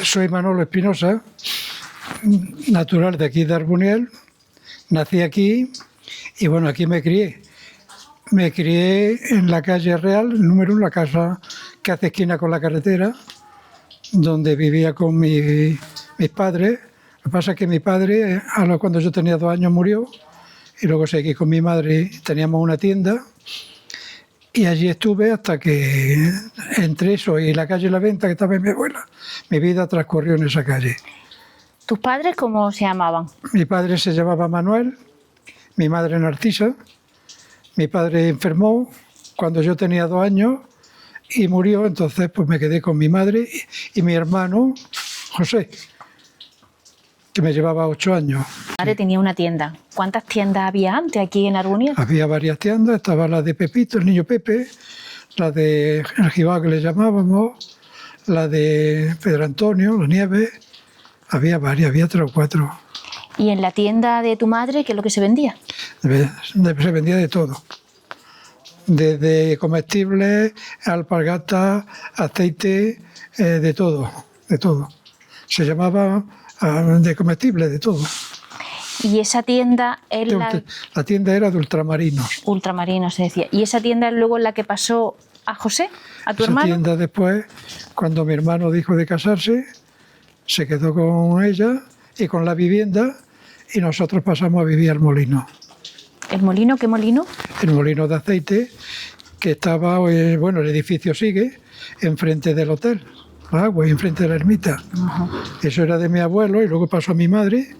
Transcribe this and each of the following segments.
soy Manolo Espinosa, natural de aquí de Arbuniel. Nací aquí y bueno, aquí me crié. Me crié en la calle Real, número 1, la casa que hace esquina con la carretera, donde vivía con mis padres. Lo que pasa es que mi padre, cuando yo tenía 2 años, murió y luego seguí con mi madre. Teníamos una tienda y allí estuve hasta que entre eso y la calle La Venta, que estaba en mi abuela, mi vida transcurrió en esa calle. ¿Tus padres cómo se llamaban? Mi padre se llamaba Manuel, mi madre Narcisa. Mi padre enfermó cuando yo tenía 2 años y murió, entonces pues me quedé con mi madre y mi hermano José, que me llevaba 8 años. Mi madre tenía una tienda. ¿Cuántas tiendas había antes aquí en Arbuniel? Había varias tiendas, estaba la de Pepito, el niño Pepe, la de El Jibao que le llamábamos, la de Pedro Antonio, La Nieve, había varias, había 3 o 4. ¿Y en la tienda de tu madre qué es lo que se vendía? Se vendía de todo, desde comestibles, alpargatas, aceite, de todo, de todo. Se llamaba de comestibles, de todo. ¿Y esa tienda es La tienda era de ultramarinos. Ultramarinos, se decía. ¿Y esa tienda es luego la que pasó a José, a tu hermano? Esa tienda después, cuando mi hermano dijo de casarse, se quedó con ella y con la vivienda y nosotros pasamos a vivir al molino. ¿El molino? ¿Qué molino? El molino de aceite que estaba, bueno, el edificio sigue enfrente del hotel, agua, y enfrente de la ermita. Eso era de mi abuelo y luego pasó a mi madre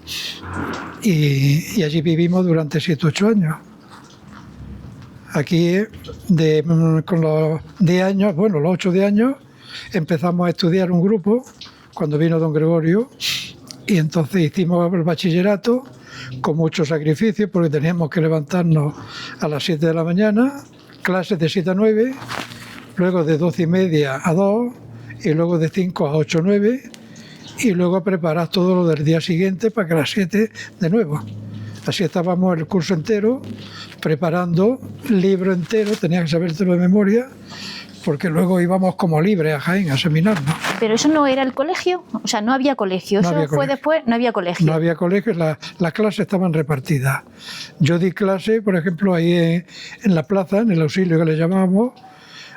y allí vivimos durante 7 o 8 años. Aquí, con los 10 años, bueno, los 8 de años, empezamos a estudiar un grupo cuando vino don Gregorio y entonces hicimos el bachillerato con mucho sacrificio porque teníamos que levantarnos a las 7 de la mañana, clases de 7 a 9, luego de 12:30 a 2 y luego de 5 a 8 o 9 y luego preparar todo lo del día siguiente para que a las 7 de nuevo. Así estábamos el curso entero preparando, libro entero, tenía que sabértelo de memoria, porque luego íbamos como libres a Jaén a seminarnos. ¿Pero eso no era el colegio? O sea, no había colegio. Eso fue después, no había colegio. No había colegio, las clases estaban repartidas. Yo di clase, por ejemplo, ahí en la plaza, en el auxilio que le llamábamos.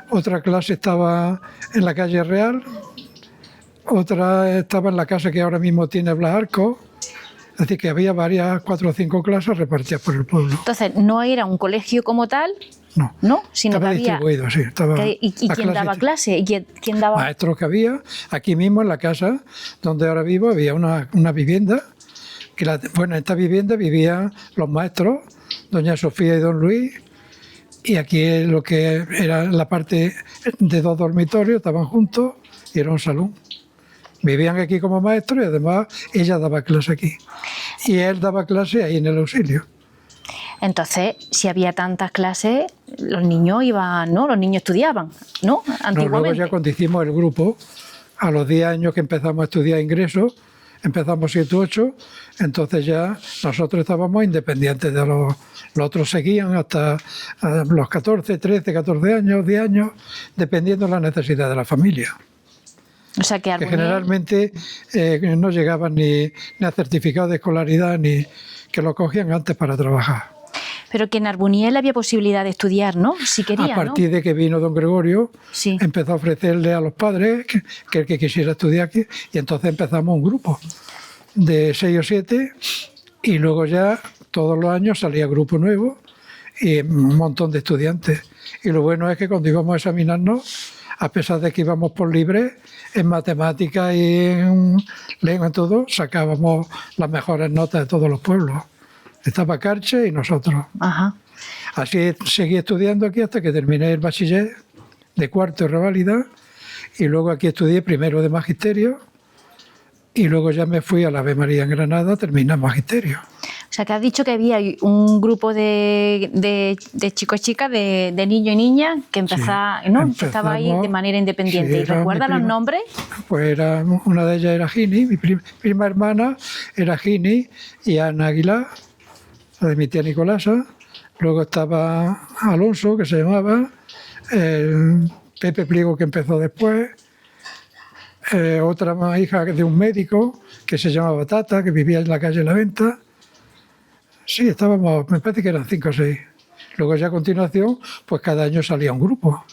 Otra clase estaba en la calle Real. Otra estaba en la casa que ahora mismo tiene Blas Arcos. Es decir, que había varias, 4 o 5 clases repartidas por el pueblo. Entonces, no era un colegio como tal, ¿no? Sino estaba que había... distribuido, sí. ¿Y quién daba clase? ¿Y quién daba...? Maestros que había. Aquí mismo, en la casa donde ahora vivo, había una vivienda. En esta vivienda vivían los maestros, doña Sofía y don Luis. Y aquí lo que era la parte de 2 dormitorios, estaban juntos y era un salón. Vivían aquí como maestros y además ella daba clase aquí. Y él daba clase ahí en el auxilio. Entonces, si había tantas clases, los niños iban, ¿no? Los niños estudiaban, ¿no? Antiguamente. Luego ya cuando hicimos el grupo, a los 10 años que empezamos a estudiar ingresos, empezamos 7 u 8, entonces ya nosotros estábamos independientes de los otros, seguían hasta los 14, 13, 14 años, 10 años, dependiendo de la necesidad de la familia. O sea que generalmente no llegaban ni a certificado de escolaridad, ni que lo cogían antes para trabajar. Pero que en Arbuniel había posibilidad de estudiar, ¿no? Si quería, a partir de que vino don Gregorio, sí, empezó a ofrecerle a los padres que el que quisiera estudiar aquí, y entonces empezamos un grupo de 6 o 7, y luego ya todos los años salía grupo nuevo y un montón de estudiantes. Y lo bueno es que cuando íbamos a examinarnos, a pesar de que íbamos por libre, en matemáticas y en lengua y todo, sacábamos las mejores notas de todos los pueblos. Estaba Carche y nosotros. Ajá. Así seguí estudiando aquí hasta que terminé el bachiller de cuarto y reválida, y luego aquí estudié primero de magisterio y luego ya me fui a la Ave María en Granada, terminé magisterio. O sea, que has dicho que había un grupo de chicos y chicas, de niños y niñas, que empezaba ahí de manera independiente. Sí, ¿Y recuerdas los nombres? Pues una de ellas era Gini, mi prima hermana era Gini y Ana Aguilar, la de mi tía Nicolasa. Luego estaba Alonso, que se llamaba, Pepe Pliego, que empezó después, otra más hija de un médico que se llamaba Tata, que vivía en la calle La Venta. Sí, estábamos, me parece que eran 5 o 6. Luego ya a continuación, pues cada año salía un grupo.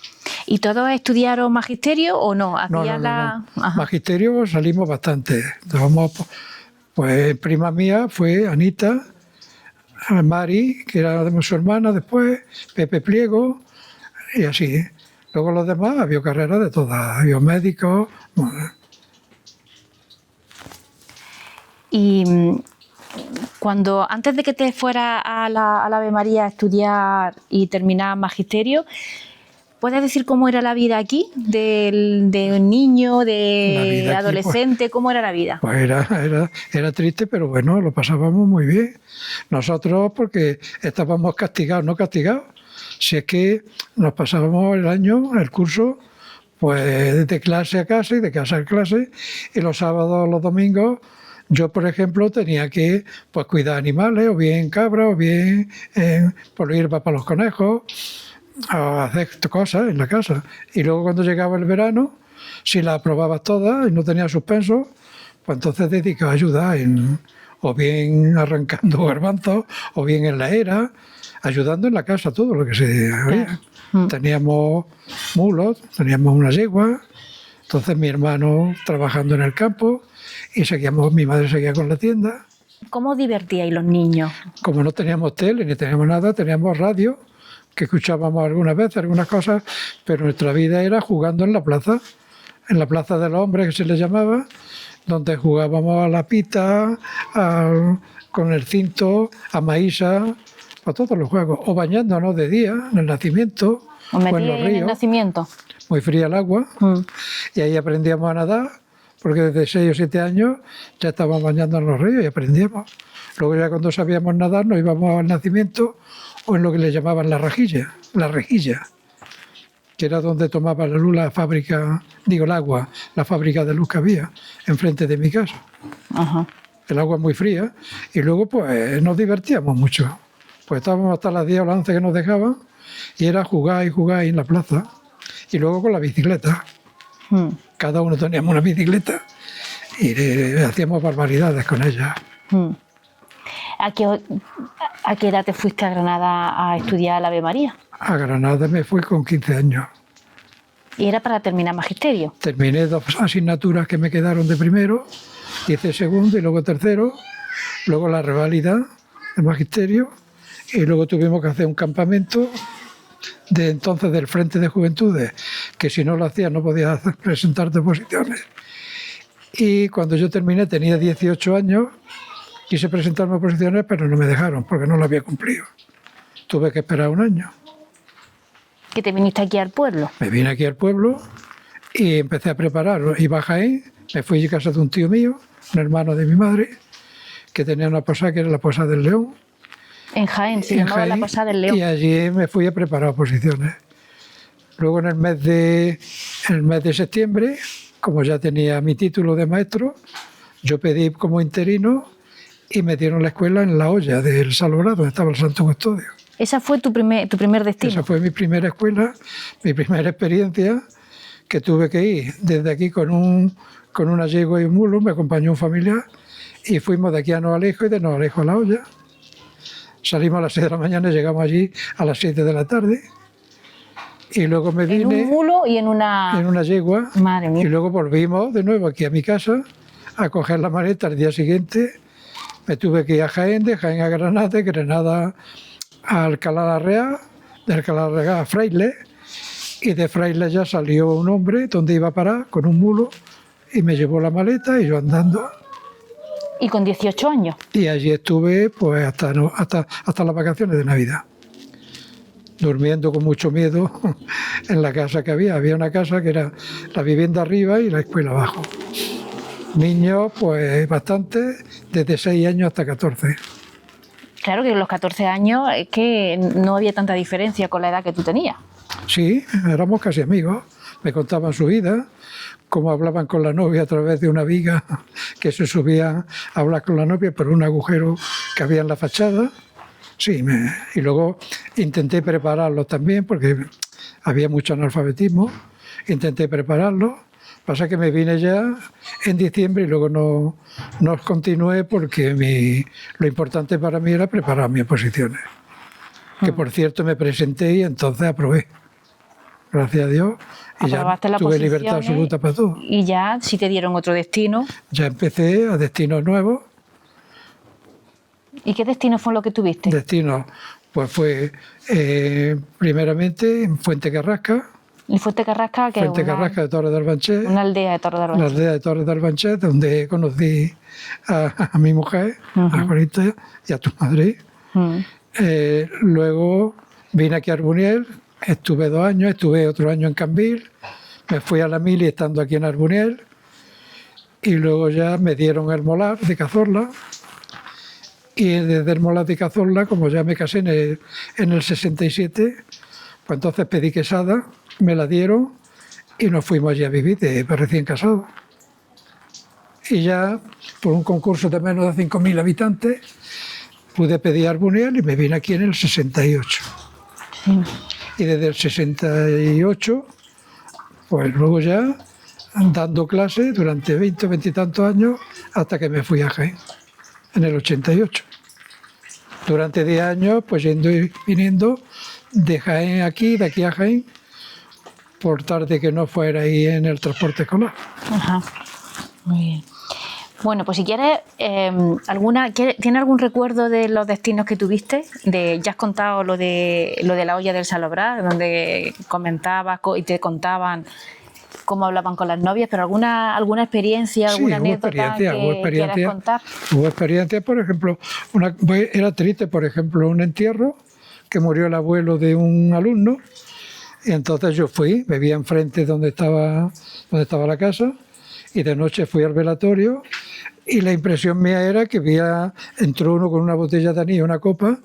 ¿Y todos estudiaron magisterio o no? No. Magisterio salimos bastante. Estábamos, pues prima mía fue Anita, Mari, que era de su hermana después, Pepe Pliego, y así. Luego los demás había carreras de todas, había médicos. Y antes de que te fuera a la Ave María a estudiar y terminar magisterio, ¿puedes decir cómo era la vida aquí? De niño, de adolescente, aquí, ¿cómo era la vida? Pues era triste, pero bueno, lo pasábamos muy bien. Nosotros porque estábamos castigados, no castigados. Si es que nos pasábamos el curso, pues de clase a casa y de casa a clase, y los sábados, los domingos, yo, por ejemplo, tenía que pues cuidar animales, o bien cabras, o bien por hierba para los conejos, a hacer cosas en la casa. Y luego cuando llegaba el verano, si las aprobabas todas y no tenías suspenso, pues entonces dedicaba a ayudar o bien arrancando garbanzos, o bien en la era, ayudando en la casa, todo lo que se había. Teníamos mulos, teníamos una yegua, entonces mi hermano trabajando en el campo y mi madre seguía con la tienda. ¿Cómo divertíais los niños? Como no teníamos tele ni teníamos nada, teníamos radio, que escuchábamos algunas veces, algunas cosas, pero nuestra vida era jugando en la plaza de los hombres que se les llamaba, donde jugábamos a la pita, con el cinto, a maísa, a todos los juegos, o bañándonos de día, en el nacimiento, o en los ríos. ¿En el nacimiento? Muy fría el agua, y ahí aprendíamos a nadar, porque desde 6 o 7 años ya estábamos bañando en los ríos y aprendíamos. Luego ya cuando sabíamos nadar nos íbamos al nacimiento o en lo que le llamaban la rejilla, que era donde tomaba la luz el agua, la fábrica de luz que había enfrente de mi casa. Ajá. El agua muy fría y luego pues nos divertíamos mucho. Pues estábamos hasta las 10 o las 11 que nos dejaban y era jugar y jugar ahí en la plaza. Y luego con la bicicleta. Cada uno teníamos una bicicleta y hacíamos barbaridades con ella. ¿A qué edad te fuiste a Granada a estudiar la Ave María? A Granada me fui con 15 años. ¿Y era para terminar magisterio? Terminé 2 asignaturas que me quedaron de primero, hice segundo y luego tercero, luego la reválida de magisterio y luego tuvimos que hacer un campamento de entonces del Frente de Juventudes, que si no lo hacías no podías presentarte oposiciones. Y cuando yo terminé tenía 18 años, quise presentarme oposiciones, pero no me dejaron porque no lo había cumplido. Tuve que esperar 1 año. ¿Que te viniste aquí al pueblo? Me vine aquí al pueblo y empecé a preparar. Iba a Jaén, me fui a casa de un tío mío, un hermano de mi madre, que tenía una posada que era la Posada del León. En Jaén, se llamaba la Posada del León. Y allí me fui a preparar oposiciones. Luego en el mes de septiembre, como ya tenía mi título de maestro, yo pedí como interino y me dieron la escuela en La Hoya del Salobrar, donde estaba el Santo Custodio. ¿Esa fue tu primer destino? Esa fue mi primera escuela, mi primera experiencia, que tuve que ir desde aquí con una yegua y un mulo, me acompañó un familiar, y fuimos de aquí a Noalejo y de Noalejo a La Hoya. Salimos a las 6 de la mañana y llegamos allí a las 7 de la tarde. Y luego me vine... ¿En un mulo y en una...? En una yegua. Madre mía. Y luego volvimos de nuevo aquí a mi casa a coger la maleta. Al día siguiente me tuve que ir a Jaén, de Jaén a Granada, de Granada a Alcalá la Real, de Alcalá la Real a Fraile, y de Fraile ya salió un hombre donde iba a parar con un mulo y me llevó la maleta y yo andando. ¿Y con 18 años? Y allí estuve pues hasta las vacaciones de Navidad, durmiendo con mucho miedo en la casa que había. Había una casa que era la vivienda arriba y la escuela abajo. Niños, pues bastante, desde 6 años hasta 14. Claro que en los 14 años es que no había tanta diferencia con la edad que tú tenías. Sí, éramos casi amigos. Me contaban su vida, cómo hablaban con la novia a través de una viga que se subían a hablar con la novia por un agujero que había en la fachada. Sí, y luego intenté prepararlos también porque había mucho analfabetismo. Intenté prepararlos Pasa que me vine ya en diciembre y luego no continué porque lo importante para mí era preparar mis oposiciones. Que por cierto me presenté y entonces aprobé. Gracias a Dios. Y ya tuve libertad absoluta para todo. Y ya, si te dieron otro destino. Ya empecé a destinos nuevos. ¿Y qué destino fue lo que tuviste? Destino, pues fue primeramente en Fuente Carrasca. ¿Y Fuente Carrasca qué? Fuente Carrasca de Torres de Arbanchet. Una aldea de Torres de Arbanchet. La aldea de Torres de Arbanchet, donde conocí a mi mujer, a Juanita y a tu madre. Luego vine aquí a Arbuniel, estuve 2 años, estuve otro año en Cambil, me fui a la mili estando aquí en Arbuniel y luego ya me dieron el molar de Cazorla y desde el molar de Cazorla, como ya me casé en el 67, pues entonces pedí quesada, me la dieron y nos fuimos allí a vivir de recién casados. Y ya por un concurso de menos de 5.000 habitantes pude pedir Arbuniel y me vine aquí en el 68. Sí. Y desde el 68, pues luego ya dando clases durante 20 o 20 y tantos años hasta que me fui a Jaén, en el 88. Durante 10 años, pues yendo y viniendo de Jaén aquí, de aquí a Jaén, por tarde que no fuera ahí en el transporte escolar. Ajá, muy bien. Bueno, pues si quieres, ¿tiene algún recuerdo de los destinos que tuviste? Ya has contado lo de la olla del Salobrar, donde comentabas y te contaban cómo hablaban con las novias, pero alguna experiencia, alguna anécdota que quieras contar. Hubo experiencias, por ejemplo, era triste, por ejemplo, un entierro que murió el abuelo de un alumno, y entonces yo fui, vivía enfrente donde estaba la casa, y de noche fui al velatorio, y la impresión mía era que entró uno con una botella de anís, una copa,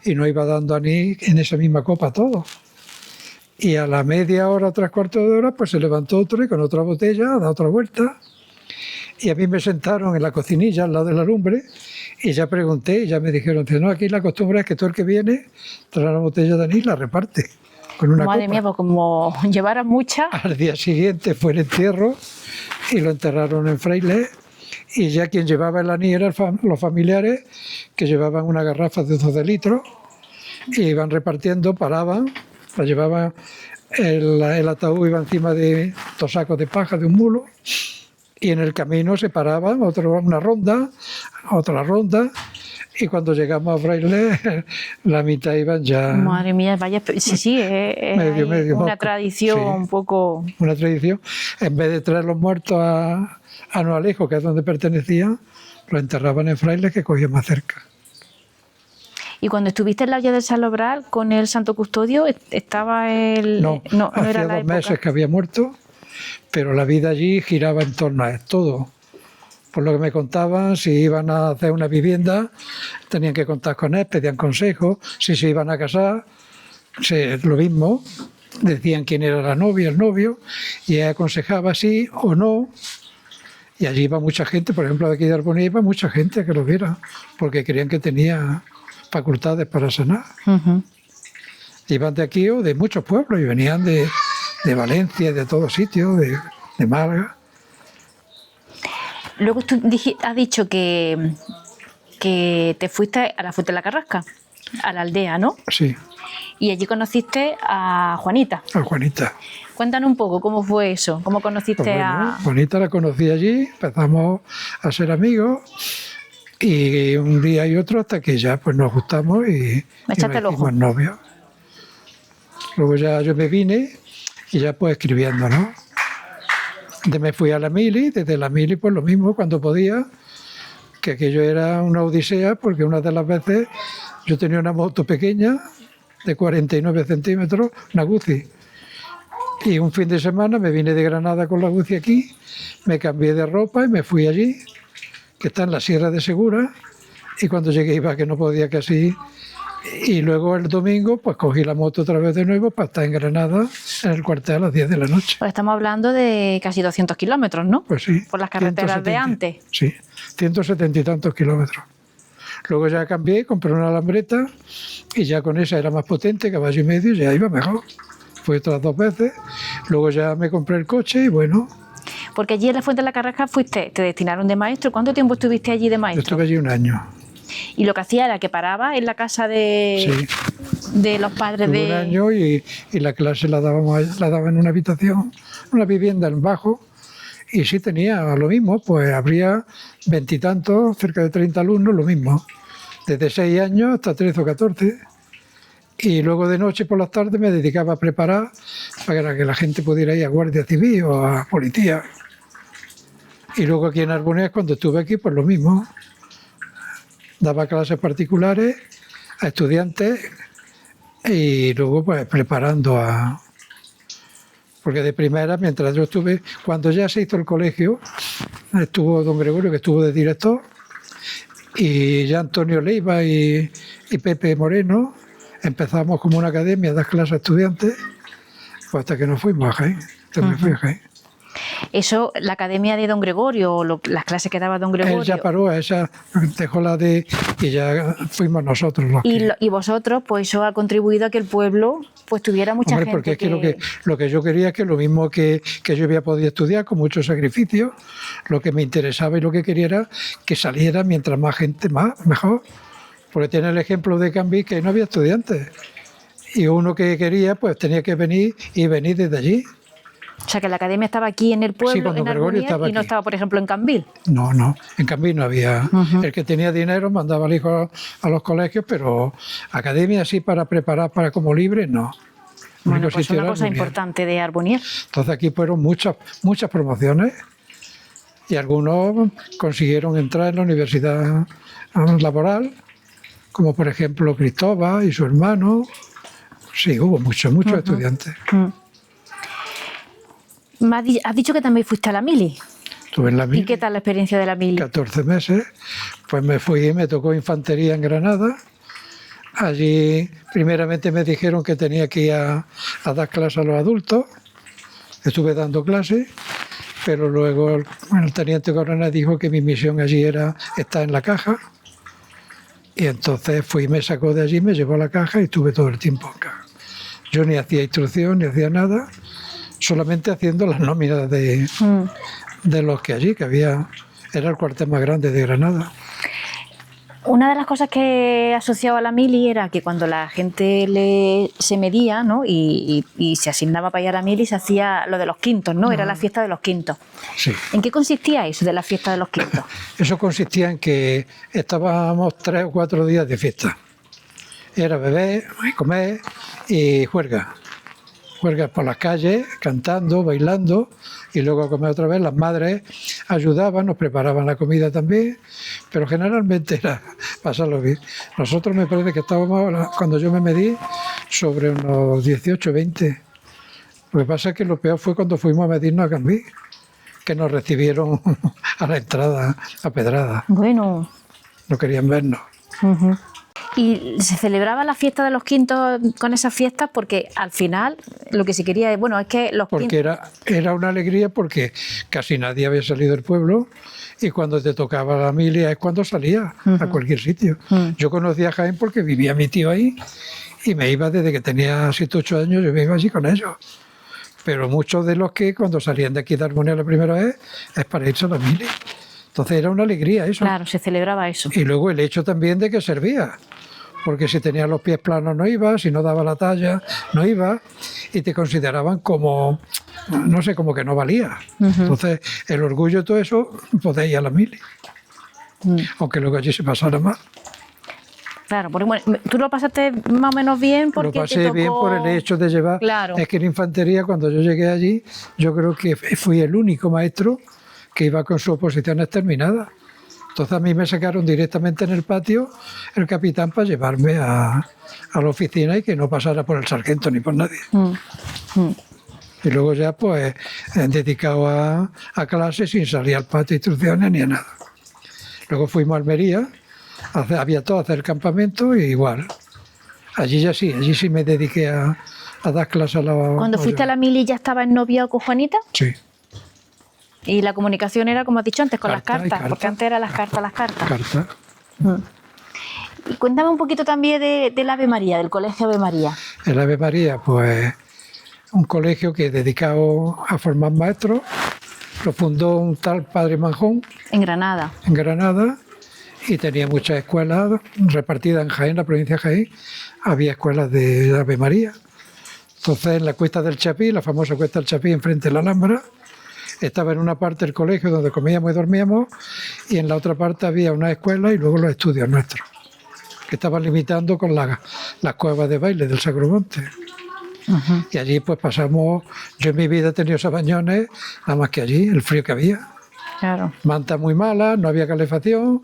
y no iba dando anís en esa misma copa todo. Y a la media hora, 3/4 de hora, pues se levantó otro y con otra botella da otra vuelta. Y a mí me sentaron en la cocinilla al lado de la lumbre y ya pregunté y ya me dijeron, no, aquí la costumbre es que todo el que viene trae una botella de anís y la reparte con una Madre copa. mía, pues como llevara mucha. Al día siguiente fue el entierro y lo enterraron en Fraile y ya quien llevaba el anís eran los familiares que llevaban una garrafa de 12 litros y iban repartiendo, paraban, la llevaban, el ataúd iba encima de 2 sacos de paja de un mulo y en el camino se paraban, una ronda, otra ronda, y cuando llegamos a Fraile, la mitad iban ya... Madre mía, vaya, sí, es medio, una tradición, sí. Un poco... Una tradición. En vez de traer los muertos a Noalejo, que es donde pertenecían, los enterraban en Fraile, que cogía más cerca. ¿Y cuando estuviste en la olla del Salobrar con el Santo Custodio, estaba el...? No, era la 2 meses que había muerto, pero la vida allí giraba en torno a todo. Por lo que me contaban, si iban a hacer una vivienda, tenían que contar con él, pedían consejos, si se iban a casar, lo mismo, decían quién era la novia, el novio, y ella aconsejaba sí o no, y allí iba mucha gente, por ejemplo, de aquí de Arboniel iba mucha gente a que lo viera, porque creían que tenía facultades para sanar. Iban de aquí o de muchos pueblos, y venían de Valencia, de todos sitios, de Málaga. Luego tú has dicho que te fuiste a la Fuente de la Carrasca, a la aldea, ¿no? Sí. Y allí conociste a Juanita. A Juanita. Cuéntanos un poco cómo fue eso, cómo conociste a... Juanita la conocí allí, empezamos a ser amigos y un día y otro hasta que ya pues nos gustamos y nos hicimos novios. Luego ya yo me vine y ya pues escribiendo, ¿no? Me fui a la mili, desde la mili pues lo mismo cuando podía, que aquello era una odisea porque una de las veces yo tenía una moto pequeña de 49 centímetros, una Guzzi, y un fin de semana me vine de Granada con la Guzzi aquí, me cambié de ropa y me fui allí, que está en la Sierra de Segura, y cuando llegué iba que no podía casi, y luego el domingo pues cogí la moto otra vez de nuevo para estar en Granada en el cuartel a las 10 de la noche. Pues estamos hablando de casi 200 kilómetros, ¿no? Pues sí. Por las carreteras 170, de antes. Sí, 170 y tantos kilómetros. Luego ya cambié, compré una Lambretta y ya con esa era más potente, caballo y medio, ya iba mejor. Fui otras 2 veces. Luego ya me compré el coche y bueno... Porque allí en la Fuente de la Carrasca te destinaron de maestro. ¿Cuánto tiempo estuviste allí de Yo maestro? estuve allí un año. Y lo que hacía era que paraba en la casa de los padres Estuve un año y la clase la daba en una habitación, una vivienda en bajo, y sí tenía lo mismo, pues habría 20 y tantos, cerca de 30 alumnos, lo mismo, desde 6 años hasta 13 o 14. Y luego de noche por las tardes me dedicaba a preparar para que la gente pudiera ir a Guardia Civil o a Policía. Y luego aquí en Arbonés, cuando estuve aquí, pues lo mismo. Daba clases particulares a estudiantes y luego pues preparando a... Porque de primera, mientras yo estuve, cuando ya se hizo el colegio, estuvo don Gregorio, que estuvo de director, y ya Antonio Leiva y Pepe Moreno empezamos como una academia a dar clases a estudiantes, pues hasta que nos fuimos a Jaén. Entonces me fui a Jaén. Eso, la academia de don Gregorio, las clases que daba don Gregorio. Él ya paró a esa, dejó la de... y ya fuimos nosotros los que... Y vosotros, pues eso ha contribuido a que el pueblo pues tuviera mucha Hombre, gente. porque es que lo que yo quería es que lo mismo que yo había podido estudiar con mucho sacrificio, lo que me interesaba y lo que quería era que saliera mientras más gente, mejor. Porque tiene el ejemplo de Cambí, que no había estudiantes. Y uno que quería, pues tenía que venir desde allí. O sea, que la academia estaba aquí en el pueblo, Sí, cuando en Gregorio Armonía, estaba y no aquí. estaba, por ejemplo, en Cambil. No, en Cambí no había. El que tenía dinero mandaba al hijo a los colegios, pero academia sí para preparar para como libre, no. El Bueno, único pues sitio una era cosa Armonía. importante de Armonía. Entonces aquí fueron muchas promociones y algunos consiguieron entrar en la universidad laboral, como por ejemplo Cristóbal y su hermano. Sí, hubo muchos estudiantes. Has dicho que también fuiste a la mili. Estuve en la ¿Y mili qué tal la experiencia de la mili? 14 meses, pues me fui y me tocó infantería en Granada. Allí primeramente me dijeron que tenía que ir a dar clases a los adultos. Estuve dando clases, pero luego el teniente coronel dijo que mi misión allí era estar en la caja. Y entonces fui, me sacó de allí, me llevó a la caja y estuve todo el tiempo en caja. Yo ni hacía instrucción, ni hacía nada, solamente haciendo las nóminas de los que allí, que había, era el cuartel más grande de Granada. Una de las cosas que asociaba a la mili era que cuando la gente se medía, ¿no? y se asignaba para ir a la mili, se hacía lo de los quintos, ¿no? Era la fiesta de los quintos. Sí. ¿En qué consistía eso de la fiesta de los quintos? Eso consistía en que estábamos 3 o 4 días de fiesta. Era beber, comer y juerga. Juergas por las calles, cantando, bailando, y luego a comer otra vez. Las madres ayudaban, nos preparaban la comida también, pero generalmente era pasarlo bien. Nosotros me parece que estábamos, cuando yo me medí, sobre unos 18, 20. Lo que pasa es que lo peor fue cuando fuimos a medirnos a Cambí, que nos recibieron a la entrada a pedrada. Bueno. No querían vernos. Y se celebraba la fiesta de los quintos con esas fiestas porque al final lo que se quería es, bueno, es que los porque quintos... era una alegría porque casi nadie había salido del pueblo y cuando te tocaba la milia es cuando salía a cualquier sitio. Yo conocía a Jaén porque vivía mi tío ahí y me iba desde que tenía 7 o 8 años, yo me iba allí con ellos. Pero muchos de los que cuando salían de aquí de Armonía la primera vez es para irse a la milia. Entonces era una alegría eso. Claro, se celebraba eso. Y luego el hecho también de que servía. Porque si tenías los pies planos no ibas, si no daba la talla no ibas, y te consideraban como, no sé, como que no valías. Entonces, el orgullo de todo eso, podéis ir a la mili. Aunque luego allí se pasara más. Claro, porque bueno, tú lo pasaste más o menos bien porque lo pasé te tocó... bien por el hecho de llevar... Claro. Es que en infantería, cuando yo llegué allí, yo creo que fui el único maestro que iba con sus oposiciones terminadas. Entonces a mí me sacaron directamente en el patio el capitán para llevarme a la oficina y que no pasara por el sargento ni por nadie. Y luego ya pues dedicado a clases sin salir al patio de instrucciones ni a nada. Luego fuimos a Almería, había todo, hacer campamento y igual. Allí sí me dediqué a dar clases a la... Cuando fuiste a la mili ya estabas noviado con Juanita. Sí. Y la comunicación era, como has dicho antes, con las Carta y cartas, carta. porque antes eran las cartas. Carta. Y cuéntame un poquito también del Ave María, del Colegio Ave María. El Ave María, pues un colegio que es dedicado a formar maestros. lo fundó un tal Padre Manjón En Granada. en Granada, y tenía muchas escuelas repartidas en Jaén, la provincia de Jaén. Había escuelas de Ave María. Entonces, en la Cuesta del Chapí, la famosa Cuesta del Chapí, enfrente de la Alhambra, estaba en una parte el colegio donde comíamos y dormíamos, y en la otra parte había una escuela y luego los estudios nuestros, que estaban limitando con las cuevas de baile del Sacromonte. Ujú. Y allí pues pasamos, yo en mi vida he tenido sabañones, nada más que allí, el frío que había. Claro. Manta muy mala, no había calefacción,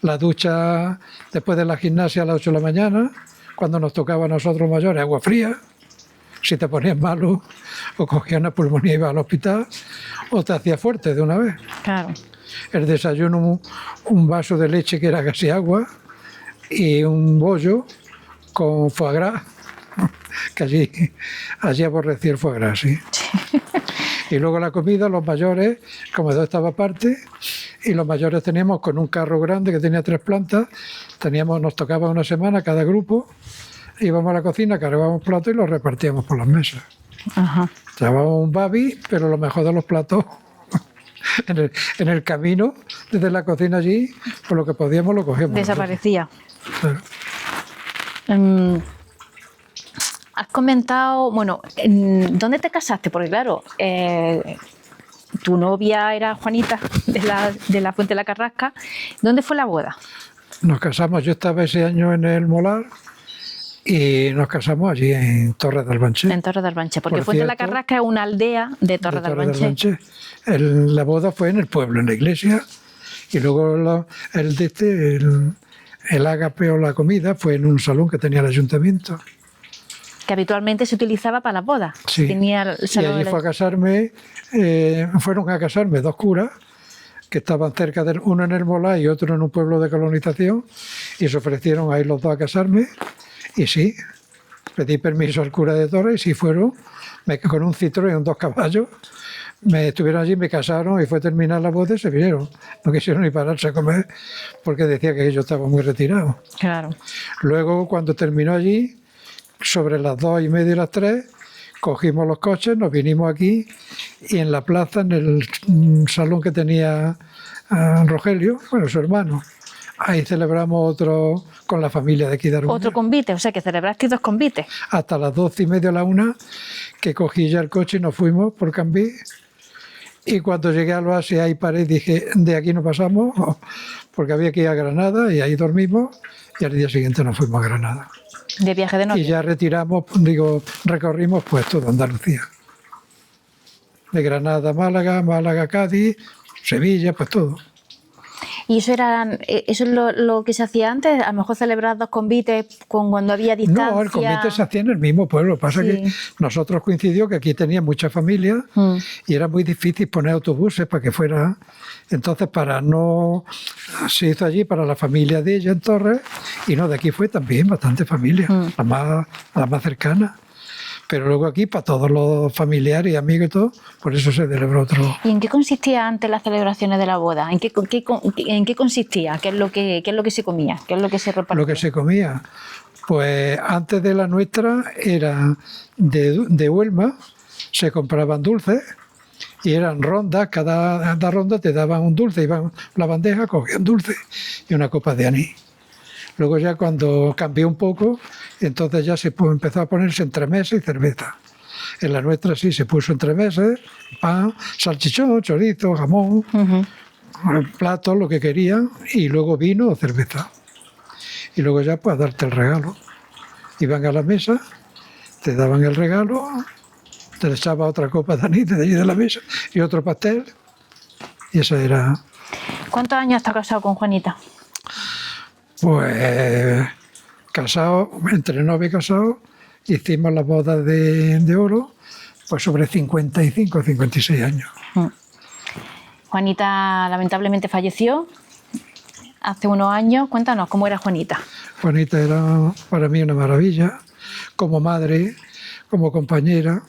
la ducha después de la gimnasia a las 8 de la mañana, cuando nos tocaba a nosotros mayores, agua fría. Si te ponías malo o cogías una pulmonía y ibas al hospital, o te hacía fuerte de una vez. Claro. El desayuno, un vaso de leche que era casi agua y un bollo con foie gras, que allí aborrecía el foie gras, sí. Y luego la comida, los mayores, como todo estaba aparte, y los mayores teníamos con un carro grande que tenía 3 plantas, nos tocaba una semana cada grupo, íbamos a la cocina, cargábamos platos y los repartíamos por las mesas. Ajá. Llevábamos un babi, pero lo mejor de los platos en el camino, desde la cocina allí, por lo que podíamos lo cogíamos. Desaparecía. Claro. Has comentado, bueno, ¿dónde te casaste? Porque claro, tu novia era Juanita de la Fuente de la Carrasca. ¿Dónde fue la boda? Nos casamos, yo estaba ese año en el Molar y nos casamos allí en Torres del Banché. En Torres del Banché, porque Por Fuente de la cierto, Carrasca es una aldea de Torres del Banché. La boda fue en el pueblo, en la iglesia, y luego el ágape o la comida fue en un salón que tenía el ayuntamiento. Que habitualmente se utilizaba para las bodas. Sí. Tenía el Y salón allí fueron a casarme 2 curas que estaban cerca uno en el Molar y otro en un pueblo de colonización, y se ofrecieron a ir los 2 a casarme, y sí, pedí permiso al cura de Torres y sí fueron, con un Citroën, 2 caballos, me estuvieron allí, me casaron y fue terminar la boda y se vinieron. No quisieron ni pararse a comer porque decía que ellos estaban muy retirados. Claro. Luego, cuando terminó allí, sobre las 2:30 y las 3, cogimos los coches, nos vinimos aquí y en la plaza, en el salón que tenía Rogelio, bueno, su hermano, ahí celebramos otro con la familia de aquí de Arguña. Otro convite, o sea que celebraste 2 convites. Hasta las 12:30 a la 1, que cogí ya el coche y nos fuimos por Cambí. Y cuando llegué al Oasis, ahí paré y dije, de aquí no pasamos, porque había que ir a Granada, y ahí dormimos, y al día siguiente nos fuimos a Granada. De viaje de novia. Y ya recorrimos pues toda Andalucía. De Granada a Málaga, Málaga a Cádiz, Sevilla, pues todo. ¿Y eso es lo que se hacía antes? A lo mejor celebrar 2 convites cuando había distancia. No, el convite se hacía en el mismo pueblo. Lo que pasa es Sí. que nosotros coincidió que aquí tenía mucha familia y era muy difícil poner autobuses para que fuera. Entonces, se hizo allí para la familia de ella en Torres, y no, de aquí fue también bastante familia, la más cercana. Pero luego aquí, para todos los familiares y amigos y todo, por eso se celebró otro. ¿Y en qué consistía antes las celebraciones de la boda? ¿En qué consistía? ¿Qué es lo que se comía? ¿Qué es lo que se repartía? Lo que se comía, pues antes de la nuestra era de Huelma, se compraban dulces y eran rondas, cada ronda te daban un dulce, iban la bandeja, cogían dulce y una copa de anís. Luego ya cuando cambió un poco, entonces ya empezó a ponerse entremeses y cerveza. En la nuestra sí se puso entremeses, pan, salchichón, chorizo, jamón, platos, lo que querían, y luego vino o cerveza. Y luego ya pues a darte el regalo. Iban a la mesa, te daban el regalo, te echaba otra copa de anís de allí de la mesa y otro pastel, y esa era. ¿Cuántos años estás casado con Juanita? Pues casado, entre novio y casado, hicimos las bodas de oro, pues sobre 55 o 56 años. Juanita lamentablemente falleció hace unos años. Cuéntanos, ¿cómo era Juanita? Juanita era para mí una maravilla, como madre, como compañera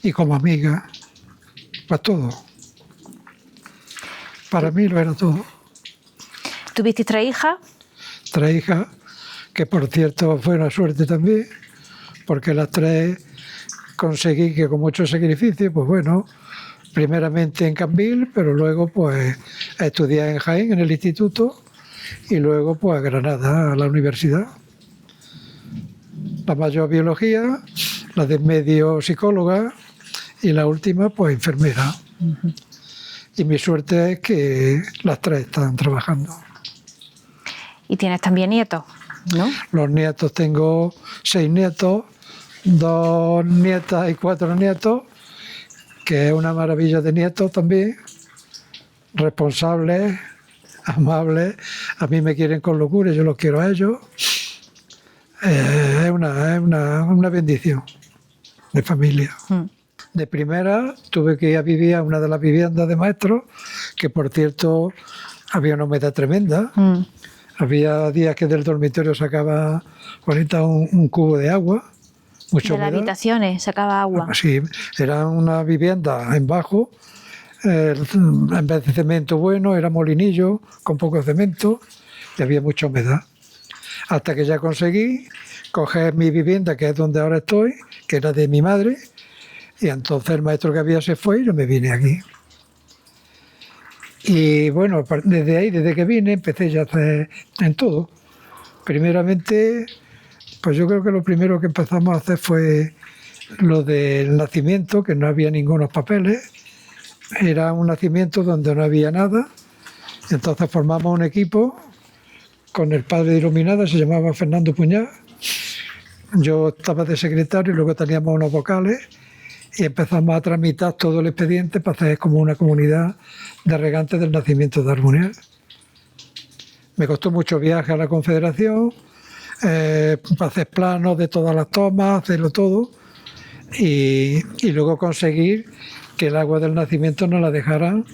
y como amiga, para todo. Para mí lo era todo. ¿Tuviste 3 hijas? 3 hijas, que por cierto fue una suerte también, porque las 3 conseguí que con mucho sacrificio, pues bueno, primeramente en Cambil, pero luego pues estudié en Jaén, en el instituto, y luego pues a Granada, a la universidad. La mayor biología, la de medio psicóloga y la última pues enfermera. Y mi suerte es que las tres están trabajando. Y tienes también nietos, ¿no? Los nietos, tengo 6 nietos, 2 nietas y 4 nietos, que es una maravilla de nietos también, responsables, amables, a mí me quieren con locura, yo los quiero a ellos. Es una bendición de familia. De primera tuve que ir a vivir a una de las viviendas de maestros, que por cierto había una humedad tremenda. Había días que del dormitorio sacaba Juanita un cubo de agua. Mucha de las humedad. habitaciones sacaba agua. Sí, era una vivienda en bajo, en vez de cemento bueno, era molinillo con poco cemento y había mucha humedad. Hasta que ya conseguí coger mi vivienda, que es donde ahora estoy, que era de mi madre, y entonces el maestro que había se fue y yo me vine aquí. Y bueno, desde ahí, desde que vine, empecé ya a hacer en todo. Primeramente, pues yo creo que lo primero que empezamos a hacer fue lo del nacimiento, que no había ningunos papeles. Era un nacimiento donde no había nada. Entonces formamos un equipo con el padre de Iluminada, se llamaba Fernando Puñal. Yo estaba de secretario y luego teníamos unos vocales y empezamos a tramitar todo el expediente para hacer como una comunidad de regantes del nacimiento de Arbuniel. Me costó mucho viaje a la Confederación, para hacer planos de todas las tomas, hacerlo todo y luego conseguir que el agua del nacimiento nos la dejaran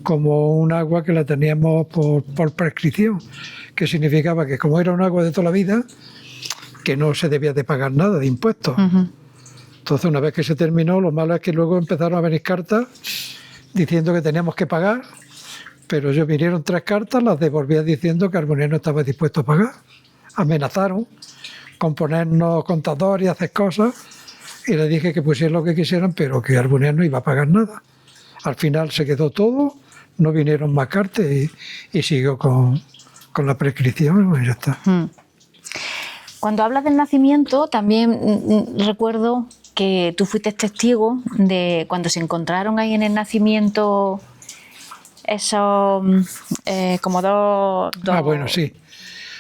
como un agua que la teníamos por prescripción, que significaba que como era un agua de toda la vida, que no se debía de pagar nada de impuestos. Entonces, una vez que se terminó, lo malo es que luego empezaron a venir cartas diciendo que teníamos que pagar, pero yo vinieron 3 cartas, las devolvía diciendo que Arbuniel no estaba dispuesto a pagar. Amenazaron con ponernos contador y hacer cosas, y le dije que pusieran lo que quisieran, pero que Arbuniel no iba a pagar nada. Al final se quedó todo, no vinieron más cartas y siguió con la prescripción y ya está. Cuando hablas del nacimiento, también recuerdo que tú fuiste testigo de cuando se encontraron ahí en el nacimiento esos como dos... Bueno, sí.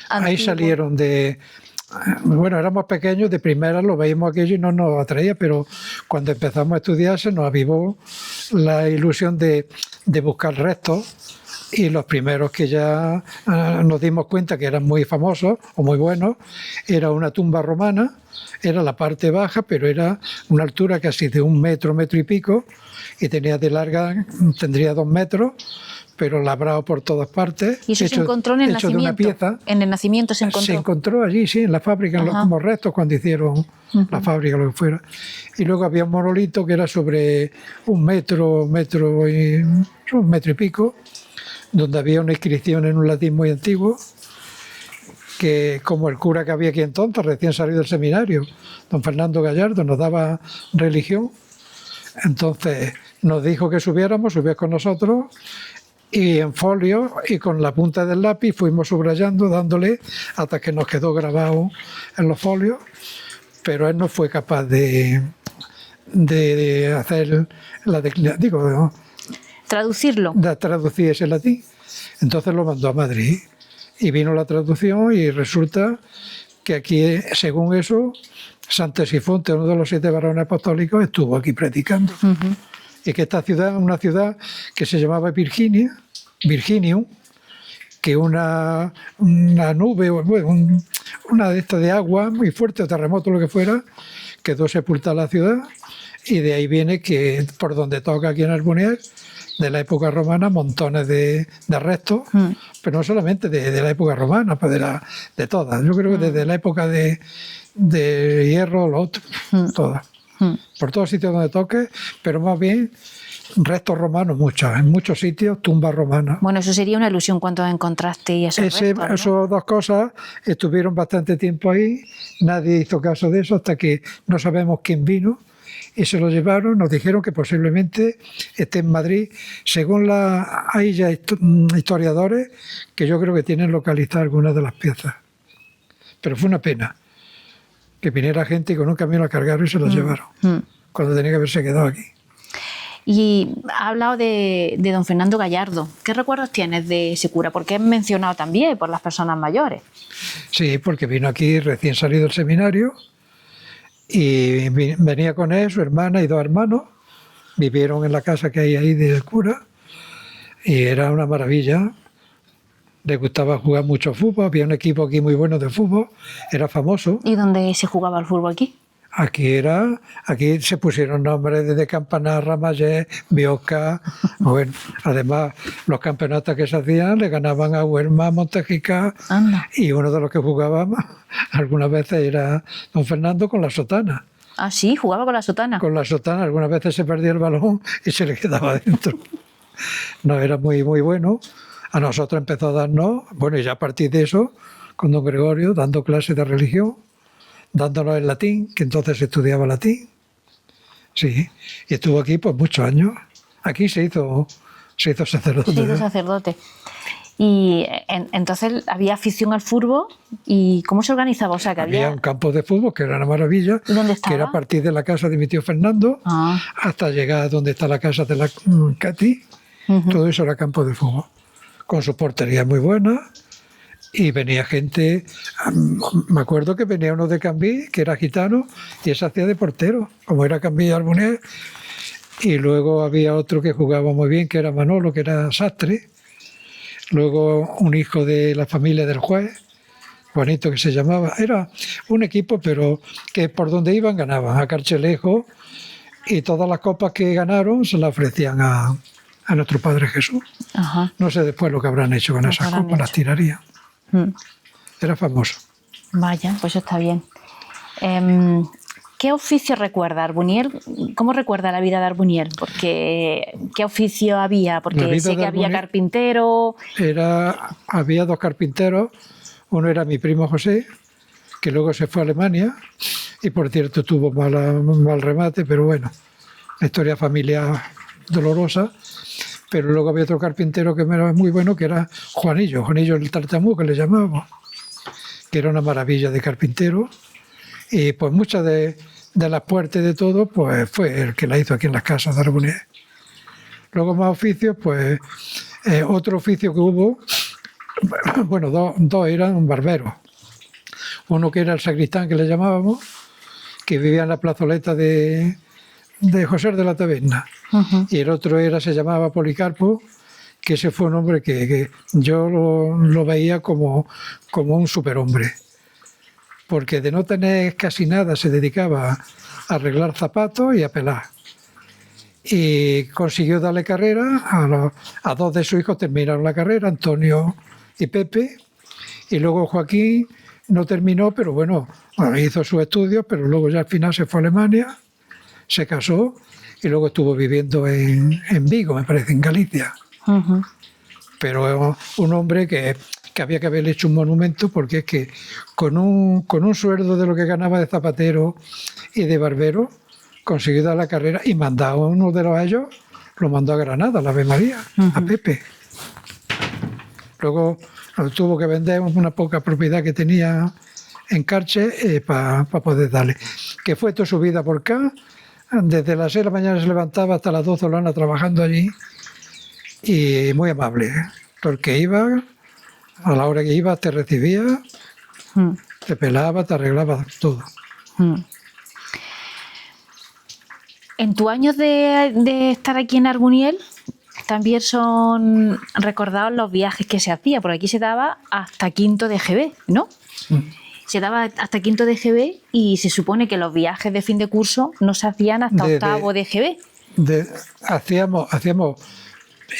Ahí salieron de... Bueno, éramos pequeños, de primera lo veíamos aquello y no nos atraía, pero cuando empezamos a estudiar se nos avivó la ilusión de buscar restos, y los primeros que ya nos dimos cuenta que eran muy famosos o muy buenos, era una tumba romana, era la parte baja, pero era una altura casi de 1 metro, 1 metro y pico, y tenía de larga, tendría 2 metros, pero labrado por todas partes. ¿Y eso se encontró en el nacimiento? De una pieza. ¿En el nacimiento se encontró? Se encontró allí, sí, en la fábrica, como restos cuando hicieron la fábrica, lo que fuera. Y luego había un monolito que era sobre 1 metro, 1 metro y pico, donde había una inscripción en un latín muy antiguo, que como el cura que había aquí entonces, recién salido del seminario, don Fernando Gallardo, nos daba religión. Entonces nos dijo que subiéramos, subió con nosotros, y en folio y con la punta del lápiz fuimos subrayando, dándole hasta que nos quedó grabado en los folios, pero él no fue capaz de hacer la declinación, traducirlo. De traducir ese latín. Entonces lo mandó a Madrid y vino la traducción y resulta que aquí, según eso, Santo Sifonte, uno de los 7 varones apostólicos, estuvo aquí predicando. Y que esta ciudad, una ciudad que se llamaba Virginium, que una nube, una de estas de agua muy fuerte, o terremoto, lo que fuera, quedó sepultada la ciudad, y de ahí viene que por donde toca aquí en Arbuniel, de la época romana, montones de restos, pero no solamente de la época romana, pues de todas. Yo creo que desde la época de hierro, todas. Por todos sitios donde toque, pero más bien restos romanos, muchos, en muchos sitios, tumbas romanas. Bueno, eso sería una ilusión cuando encontraste y esos restos, ¿no? Esas 2 cosas estuvieron bastante tiempo ahí, nadie hizo caso de eso hasta que no sabemos quién vino y se lo llevaron. Nos dijeron que posiblemente esté en Madrid, según hay ya historiadores que yo creo que tienen localizadas algunas de las piezas. Pero fue una pena que viniera gente y con un camión la cargaron y se la llevaron, cuando tenía que haberse quedado aquí. Y ha hablado de don Fernando Gallardo. ¿Qué recuerdos tienes de ese cura? Porque es mencionado también por las personas mayores. Sí, porque vino aquí recién salido del seminario y venía con él, su hermana y 2 hermanos. Vivieron en la casa que hay ahí del cura y era una maravilla. Le gustaba jugar mucho fútbol, había un equipo aquí muy bueno de fútbol, era famoso. ¿Y dónde se jugaba el fútbol aquí? Aquí se pusieron nombres desde Campanar, Ramallet, Biosca. Bueno, además, los campeonatos que se hacían le ganaban a Huelma, Montejica. Anda. Y uno de los que jugábamos algunas veces era don Fernando con la sotana. Ah, sí, jugaba con la sotana. Con la sotana, algunas veces se perdía el balón y se le quedaba dentro. No, era muy, muy bueno. A nosotros empezó a darnos, bueno, y ya a partir de eso, con don Gregorio, dando clases de religión, dándonos el latín, que entonces se estudiaba latín. Sí, y estuvo aquí pues muchos años. Aquí se hizo sacerdote. Se hizo sacerdote. Y entonces había afición al fútbol. ¿Y cómo se organizaba? O sea, que había un campo de fútbol que era una maravilla. ¿Y dónde estaba? Que era a partir de la casa de mi tío Fernando hasta llegar a donde está la casa de la Cati. Todo eso era campo de fútbol. Con su portería muy buena. Y venía gente, me acuerdo que venía uno de Cambí, que era gitano, y ese hacía de portero, como era Cambí y Albunés. Y luego había otro que jugaba muy bien, que era Manolo, que era sastre. Luego un hijo de la familia del juez, Juanito, que se llamaba. Era un equipo, pero que por donde iban ganaban, a Carchelejo. Y todas las copas que ganaron se las ofrecían a nuestro Padre Jesús. Ajá. No sé después lo que habrán hecho con esas copas, las tirarían. Era famoso. Vaya, pues está bien. ¿Qué oficio recuerda Arbuniel? ¿Cómo recuerda la vida de Arbuniel? Porque ¿qué oficio había? Porque sé que había carpintero. Había 2 carpinteros. Uno era mi primo José, que luego se fue a Alemania y por cierto tuvo mal remate, pero bueno, una historia familiar dolorosa. Pero luego había otro carpintero que era muy bueno, que era Juanillo el Tartamú, que le llamábamos, que era una maravilla de carpintero. Y pues muchas de las puertas de todo, pues fue el que la hizo aquí en las casas de Arbuniel. Luego más oficios, pues otro oficio que hubo, bueno, dos eran barberos. Uno que era el sacristán, que le llamábamos, que vivía en la plazoleta de José de la Taberna. Y el otro se llamaba Policarpo, que ese fue un hombre que yo lo veía como un superhombre. Porque de no tener casi nada se dedicaba a arreglar zapatos y a pelar. Y consiguió darle carrera a 2 de sus hijos, terminaron la carrera, Antonio y Pepe. Y luego Joaquín no terminó, pero bueno, hizo sus estudios, pero luego ya al final se fue a Alemania, se casó y luego estuvo viviendo en Vigo, me parece, en Galicia. Pero un hombre que había que haberle hecho un monumento, porque es que con un sueldo de lo que ganaba de zapatero y de barbero, consiguió dar la carrera y mandó a uno de ellos, lo mandó a Granada, a la Ave María, a Pepe. Luego tuvo que vender una poca propiedad que tenía en Carche para poder darle. Que fue toda su vida por acá. Desde las 6 de la mañana se levantaba hasta las 12 de la noche trabajando allí y muy amable, porque iba, a la hora que iba te recibía, te pelaba, te arreglaba todo. En tus años de estar aquí en Arbuniel también son recordados los viajes que se hacía, porque aquí se daba hasta quinto de GB, ¿no? Se daba hasta quinto de GB y se supone que los viajes de fin de curso no se hacían hasta octavo de GB.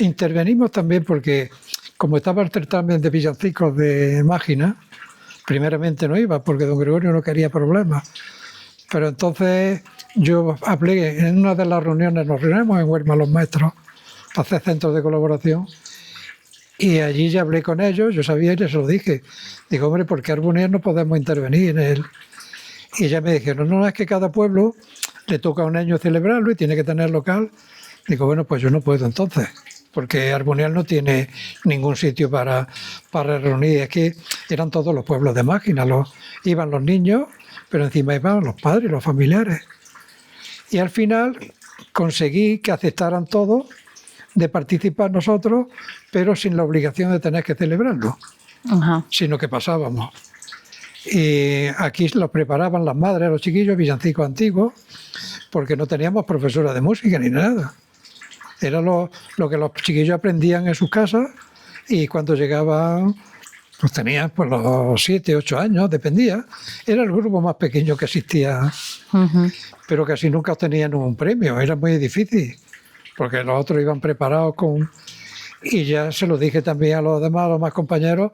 Intervenimos también porque, como estaba el certamen de villancicos de Mágina, primeramente no iba porque don Gregorio no quería problemas. Pero entonces yo hablé en una de las reuniones, nos reunimos en Huelma los maestros para hacer centros de colaboración. Y allí ya hablé con ellos, yo sabía y les lo dije. Digo, hombre, ¿por qué Arbuniel no podemos intervenir en él? Y ya me dijeron, no, es que cada pueblo le toca a un año celebrarlo y tiene que tener local. Digo, bueno, pues yo no puedo entonces, porque Arbonial no tiene ningún sitio para reunir. Es que eran todos los pueblos de máquina, iban los niños, pero encima iban los padres, los familiares. Y al final conseguí que aceptaran todos de participar nosotros, pero sin la obligación de tener que celebrarlo, sino que pasábamos. Y aquí los preparaban las madres, los chiquillos, villancicos antiguos, porque no teníamos profesora de música ni nada. Era lo que los chiquillos aprendían en sus casas, y cuando llegaban, pues tenían pues, los 7, 8 años, dependía. Era el grupo más pequeño que existía, pero casi nunca obtenían un premio, era muy difícil, porque los otros iban preparados con... Y ya se lo dije también a los demás, a los más compañeros,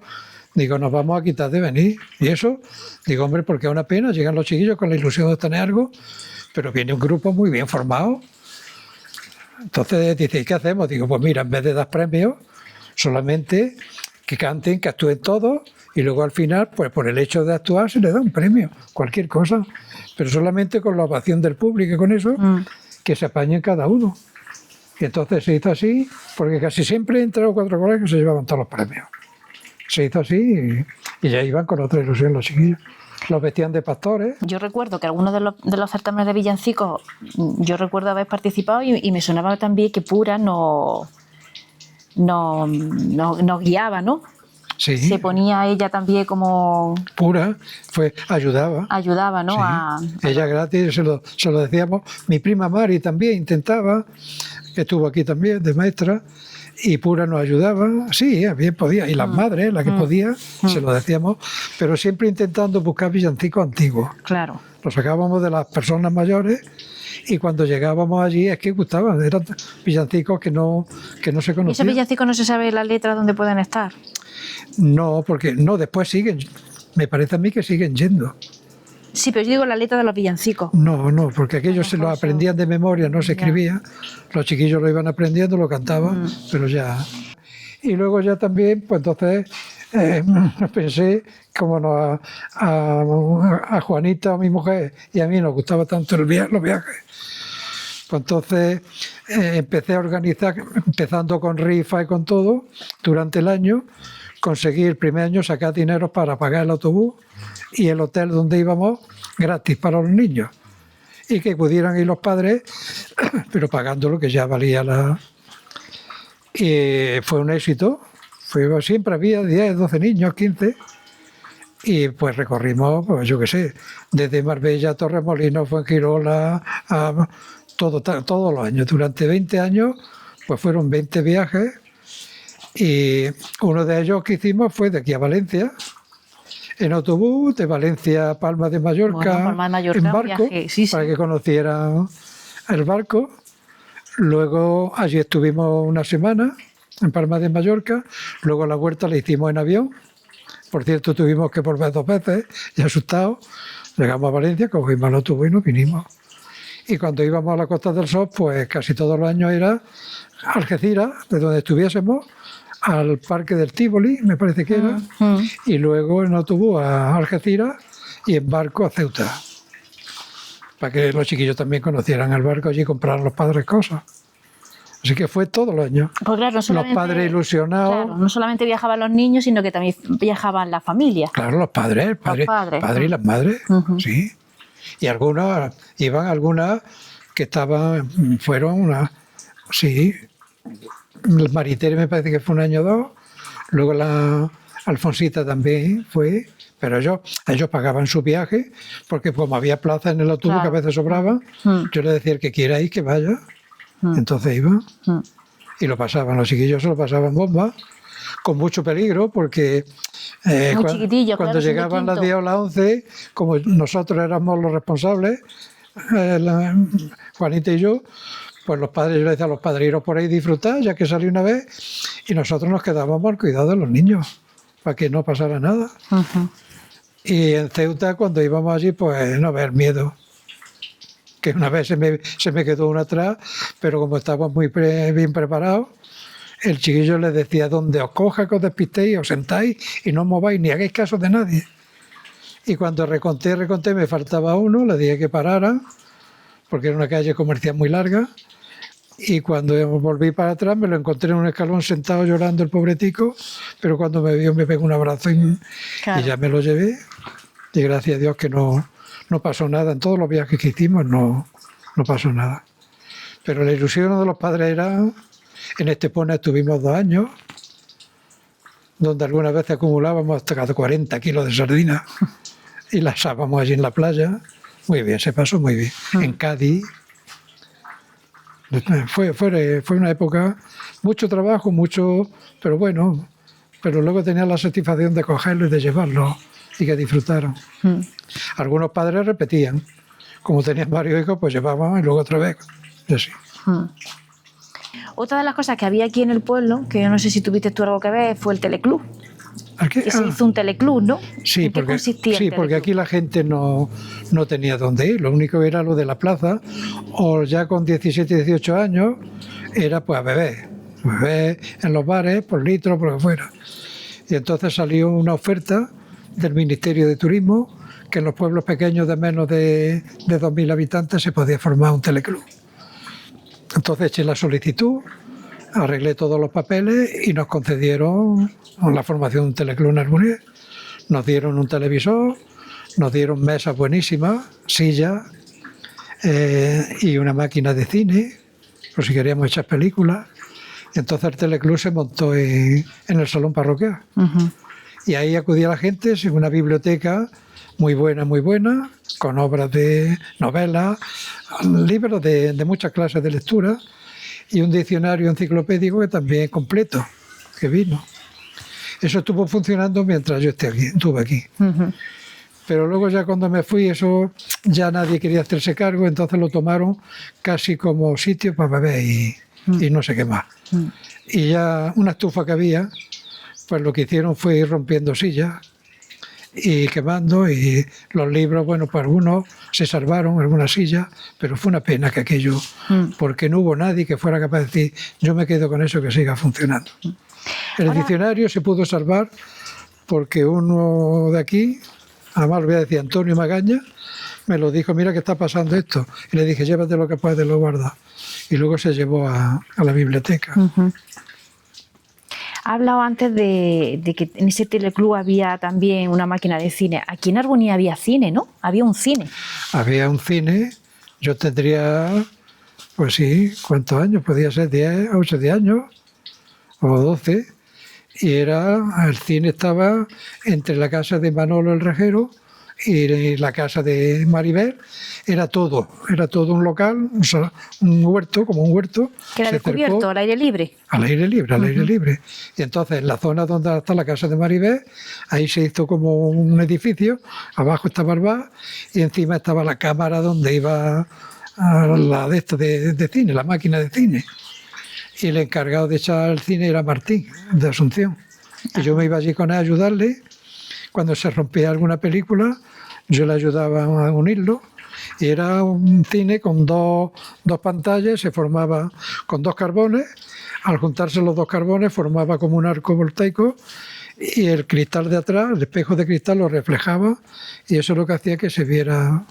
digo, nos vamos a quitar de venir. Y eso, digo, hombre, porque es una pena, llegan los chiquillos con la ilusión de obtener algo, pero viene un grupo muy bien formado. Entonces dice, ¿qué hacemos? Digo, pues mira, en vez de dar premios, solamente que canten, que actúen todos, y luego al final, pues por el hecho de actuar, se les da un premio, cualquier cosa, pero solamente con la ovación del público y con eso, que se apañen cada uno. Y entonces se hizo así, porque casi siempre en 3 o 4 colegios se llevaban todos los premios. Se hizo así y ya iban con otra ilusión los chiquillos. Los vestían de pastores. Yo recuerdo que algunos de los certámenes de villancicos, yo recuerdo haber participado y me sonaba también que Pura nos guiaba, ¿no? Sí. Se ponía ella también como... Pura, ayudaba. Ayudaba, ¿no? Sí. Ella gratis, se lo decíamos. Mi prima Mari también intentaba, que estuvo aquí también, de maestra, y Pura nos ayudaba. Sí, bien podía. Y las madres, la que podía, se lo decíamos, pero siempre intentando buscar villancicos antiguos. Claro. Los sacábamos de las personas mayores y cuando llegábamos allí es que gustaban. Eran villancicos que no se conocían. ¿Y esos villancicos no se sabe las letras dónde pueden estar? No, porque después siguen. Me parece a mí que siguen yendo. Sí, pero yo digo la letra de los villancicos. No, porque aquellos se los aprendían de memoria, no se escribía. Los chiquillos lo iban aprendiendo, lo cantaban, pero ya. Y luego ya también, pues entonces pensé, como a Juanita, a mi mujer, y a mí nos gustaba tanto los viajes. Pues entonces empecé a organizar, empezando con rifa y con todo, durante el año. Conseguí el primer año sacar dinero para pagar el autobús y el hotel donde íbamos gratis para los niños. Y que pudieran ir los padres, pero pagando lo que ya valía Y fue un éxito. Siempre había 10, 12 niños, 15. Y pues recorrimos, pues yo qué sé, desde Marbella, Torremolinos, Fuengirola, todos los años. Durante 20 años, pues fueron 20 viajes. Y uno de ellos que hicimos fue de aquí a Valencia, en autobús, de Valencia a Palma de Mallorca, en barco, para que conocieran el barco. Luego allí estuvimos una semana, en Palma de Mallorca. Luego la vuelta la hicimos en avión. Por cierto, tuvimos que volver 2 veces, y asustados. Llegamos a Valencia, cogimos el autobús y nos vinimos. Y cuando íbamos a la Costa del Sol, pues casi todos los años era Algeciras, de donde estuviésemos, al Parque del Tívoli, me parece que era, y luego en autobús a Algeciras y en barco a Ceuta, para que los chiquillos también conocieran el barco allí y compraran los padres cosas. Así que fue todos los años. Pues claro, los padres ilusionados. Claro, no solamente viajaban los niños, sino que también viajaban las familias. Claro, los padres, padre y las madres, sí. Y algunas que fueron sí. El Maritere me parece que fue 1 año o 2, luego la Alfonsita también fue, pero ellos pagaban su viaje, porque como había plaza en el autobús, que a veces sobraban, yo le decía, el que quiera ir, que vaya. Entonces iban y lo pasaban, los chiquillos se lo pasaban bomba, con mucho peligro, porque cuando llegaban las 10 o las 11, como nosotros éramos los responsables, Juanita y yo, pues los padres, yo le decía a los padres, iros por ahí disfrutar, ya que salí una vez, y nosotros nos quedábamos al cuidado de los niños, para que no pasara nada. Y en Ceuta, cuando íbamos allí, pues no haber miedo. Que una vez se me quedó uno atrás, pero como estábamos muy bien preparados, el chiquillo les decía, donde os coja, que os despistéis, os sentáis y no os mováis, ni hagáis caso de nadie. Y cuando reconté, me faltaba uno, le dije que pararan, porque era una calle comercial muy larga. Y cuando volví para atrás me lo encontré en un escalón sentado llorando el pobretico, pero cuando me vio me pegó un abrazo y ya me lo llevé. Y gracias a Dios que no pasó nada. En todos los viajes que hicimos no pasó nada. Pero la ilusión de los padres era, en Estepona estuvimos 2 años, donde algunas veces acumulábamos hasta 40 kilos de sardinas y las asábamos allí en la playa. Muy bien, se pasó muy bien. En Cádiz. Fue una época, mucho trabajo, pero bueno, pero luego tenía la satisfacción de cogerlo y de llevarlo y que disfrutaron. Algunos padres repetían, como tenían varios hijos, pues llevaban y luego otra vez, y así. Otra de las cosas que había aquí en el pueblo, que yo no sé si tuviste tú algo que ver, fue el teleclub. Que se hizo un teleclub, ¿no? Sí, ¿En qué consistía el sí, porque aquí la gente no tenía dónde ir. Lo único era lo de la plaza, o ya con 17, 18 años, era pues a beber en los bares, por litro, por lo que fuera. Y entonces salió una oferta del Ministerio de Turismo que en los pueblos pequeños de menos de 2.000 habitantes se podía formar un teleclub. Entonces eché la solicitud, arreglé todos los papeles y nos concedieron la formación de un teleclub en Armonía. Nos dieron un televisor, nos dieron mesas buenísimas, sillas y una máquina de cine, por si queríamos echar películas. Entonces el teleclub se montó en el salón parroquial. Y ahí acudía la gente sin una biblioteca muy buena, con obras de novelas, libros de muchas clases de lectura y un diccionario enciclopédico que también es completo, que vino. Eso estuvo funcionando mientras yo estuve aquí. Pero luego ya cuando me fui, eso ya nadie quería hacerse cargo, entonces lo tomaron casi como sitio para beber y no sé qué más. Y ya una estufa que había, pues lo que hicieron fue ir rompiendo sillas y quemando, y los libros, bueno, pues algunos se salvaron, algunas sillas, pero fue una pena que aquello, porque no hubo nadie que fuera capaz de decir, yo me quedo con eso, que siga funcionando. El diccionario se pudo salvar porque uno de aquí, además lo voy a decir, Antonio Magaña, me lo dijo, mira que está pasando esto, y le dije, llévate lo que puedes, lo guarda. Y luego se llevó a la biblioteca. Ha hablado antes de que en ese teleclub había también una máquina de cine. Aquí en Armonía había cine, ¿no? Había un cine. Había un cine, yo tendría, pues sí, ¿cuántos años? Podía ser 10, 8, 10 años o 12. Y el cine estaba entre la casa de Manolo el Rejero y la casa de Maribel. Era todo un local, un huerto, como un huerto. Que era descubierto, al aire libre. Al aire libre. Y entonces en la zona donde está la casa de Maribel, ahí se hizo como un edificio, abajo estaba el bar y encima estaba la cámara donde iba la de cine, la máquina de cine. Y el encargado de echar el cine era Martín, de Asunción. Y yo me iba allí con él a ayudarle. Cuando se rompía alguna película, yo le ayudaba a unirlo. Y era un cine con dos pantallas, se formaba con 2 carbones. Al juntarse los 2 carbones formaba como un arco voltaico y el cristal de atrás, el espejo de cristal lo reflejaba y eso es lo que hacía que se viera.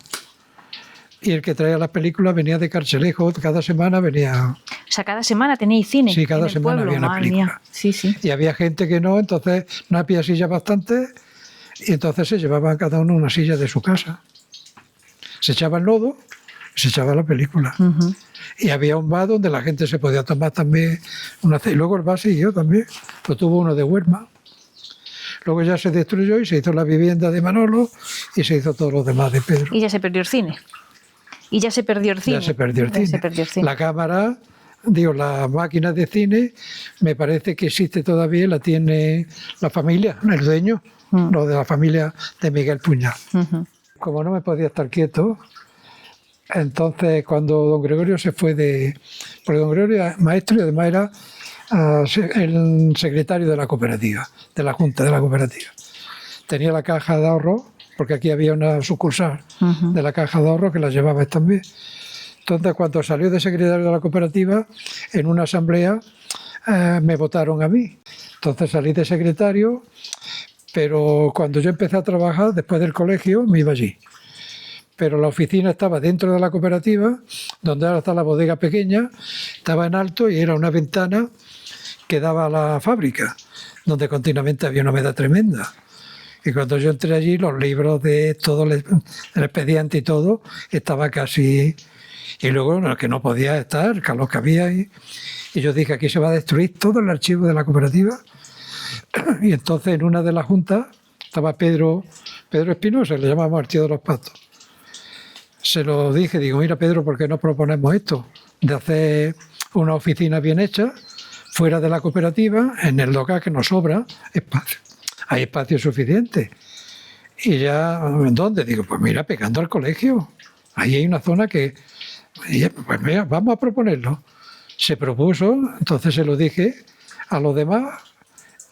Y el que traía las películas venía de Carchelejo, cada semana venía. O sea, cada semana tenéis cine. Sí, cada semana había una película. Sí. Y había gente que no, entonces no había sillas bastantes y entonces se llevaban cada uno una silla de su casa. Se echaba el lodo y se echaba la película. Y había un bar donde la gente se podía tomar también y luego el bar siguió también, pues tuvo uno de Huerma. Luego ya se destruyó y se hizo la vivienda de Manolo y se hizo todo lo demás de Pedro. Y ya se perdió el cine. Ya se perdió el cine. La cámara, la máquina de cine, me parece que existe todavía y la tiene la familia, el dueño, lo de la familia de Miguel Puñal. Como no me podía estar quieto, entonces cuando don Gregorio se fue porque don Gregorio era maestro y además era el secretario de la cooperativa, de la Junta de la Cooperativa. Tenía la caja de ahorro, porque aquí había una sucursal de la caja de ahorro que la llevaba él también. Entonces cuando salió de secretario de la cooperativa, en una asamblea me votaron a mí. Entonces salí de secretario, pero cuando yo empecé a trabajar, después del colegio, me iba allí. pero la oficina estaba dentro de la cooperativa, donde ahora está la bodega pequeña, estaba en alto y era una ventana que daba a la fábrica, donde continuamente había una humedad tremenda. Y cuando yo entré allí, los libros de todo el expediente y todo estaba casi... Y luego que no podía estar, el calor que había. Y yo dije, aquí se va a destruir todo el archivo de la cooperativa. Y entonces en una de las juntas estaba Pedro Espinosa, le llamamos el tío de los patos. Se lo dije, digo, mira Pedro, ¿por qué no proponemos esto? De hacer una oficina bien hecha, fuera de la cooperativa, en el local que nos sobra espacio. Hay espacio suficiente. Y ya, ¿dónde? Digo, pues mira, pegando al colegio. Ahí hay una zona que, pues mira, vamos a proponerlo. Se propuso, entonces se lo dije a los demás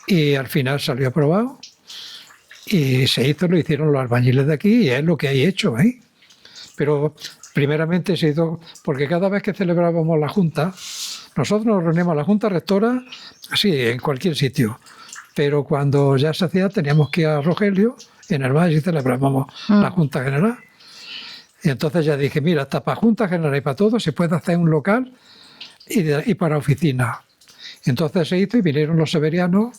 y al final salió aprobado. Y se hizo, lo hicieron los albañiles de aquí y es lo que hay hecho ahí. Pero primeramente se hizo, porque cada vez que celebrábamos la Junta, nosotros nos reuníamos a la Junta Rectora, sí, en cualquier sitio, pero cuando ya se hacía teníamos que ir a Rogelio, en el valle, y celebrábamos la Junta General. Y entonces ya dije, mira, hasta para Junta General y para todo se puede hacer un local y para oficina. Entonces se hizo y vinieron los severianos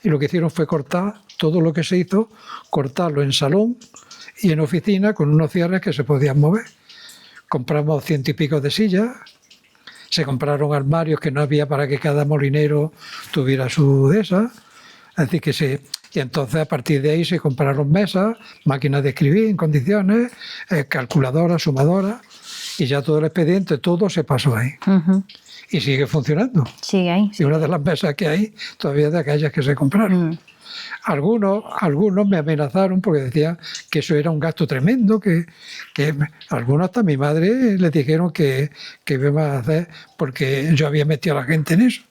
y lo que hicieron fue cortar todo lo que se hizo, cortarlo en salón y en oficina con unos cierres que se podían mover. Compramos 100 y pico de sillas, se compraron armarios que no había para que cada molinero tuviera su de esas. Así que y entonces a partir de ahí se compraron mesas, máquinas de escribir en condiciones, calculadoras, sumadoras, y ya todo el expediente, todo se pasó ahí. Y sigue funcionando. Sigue ahí. Y una de las mesas que hay todavía es de aquellas que se compraron. Algunos me amenazaron porque decían que eso era un gasto tremendo, que algunos, hasta mi madre, le dijeron que iba a hacer porque yo había metido a la gente en eso.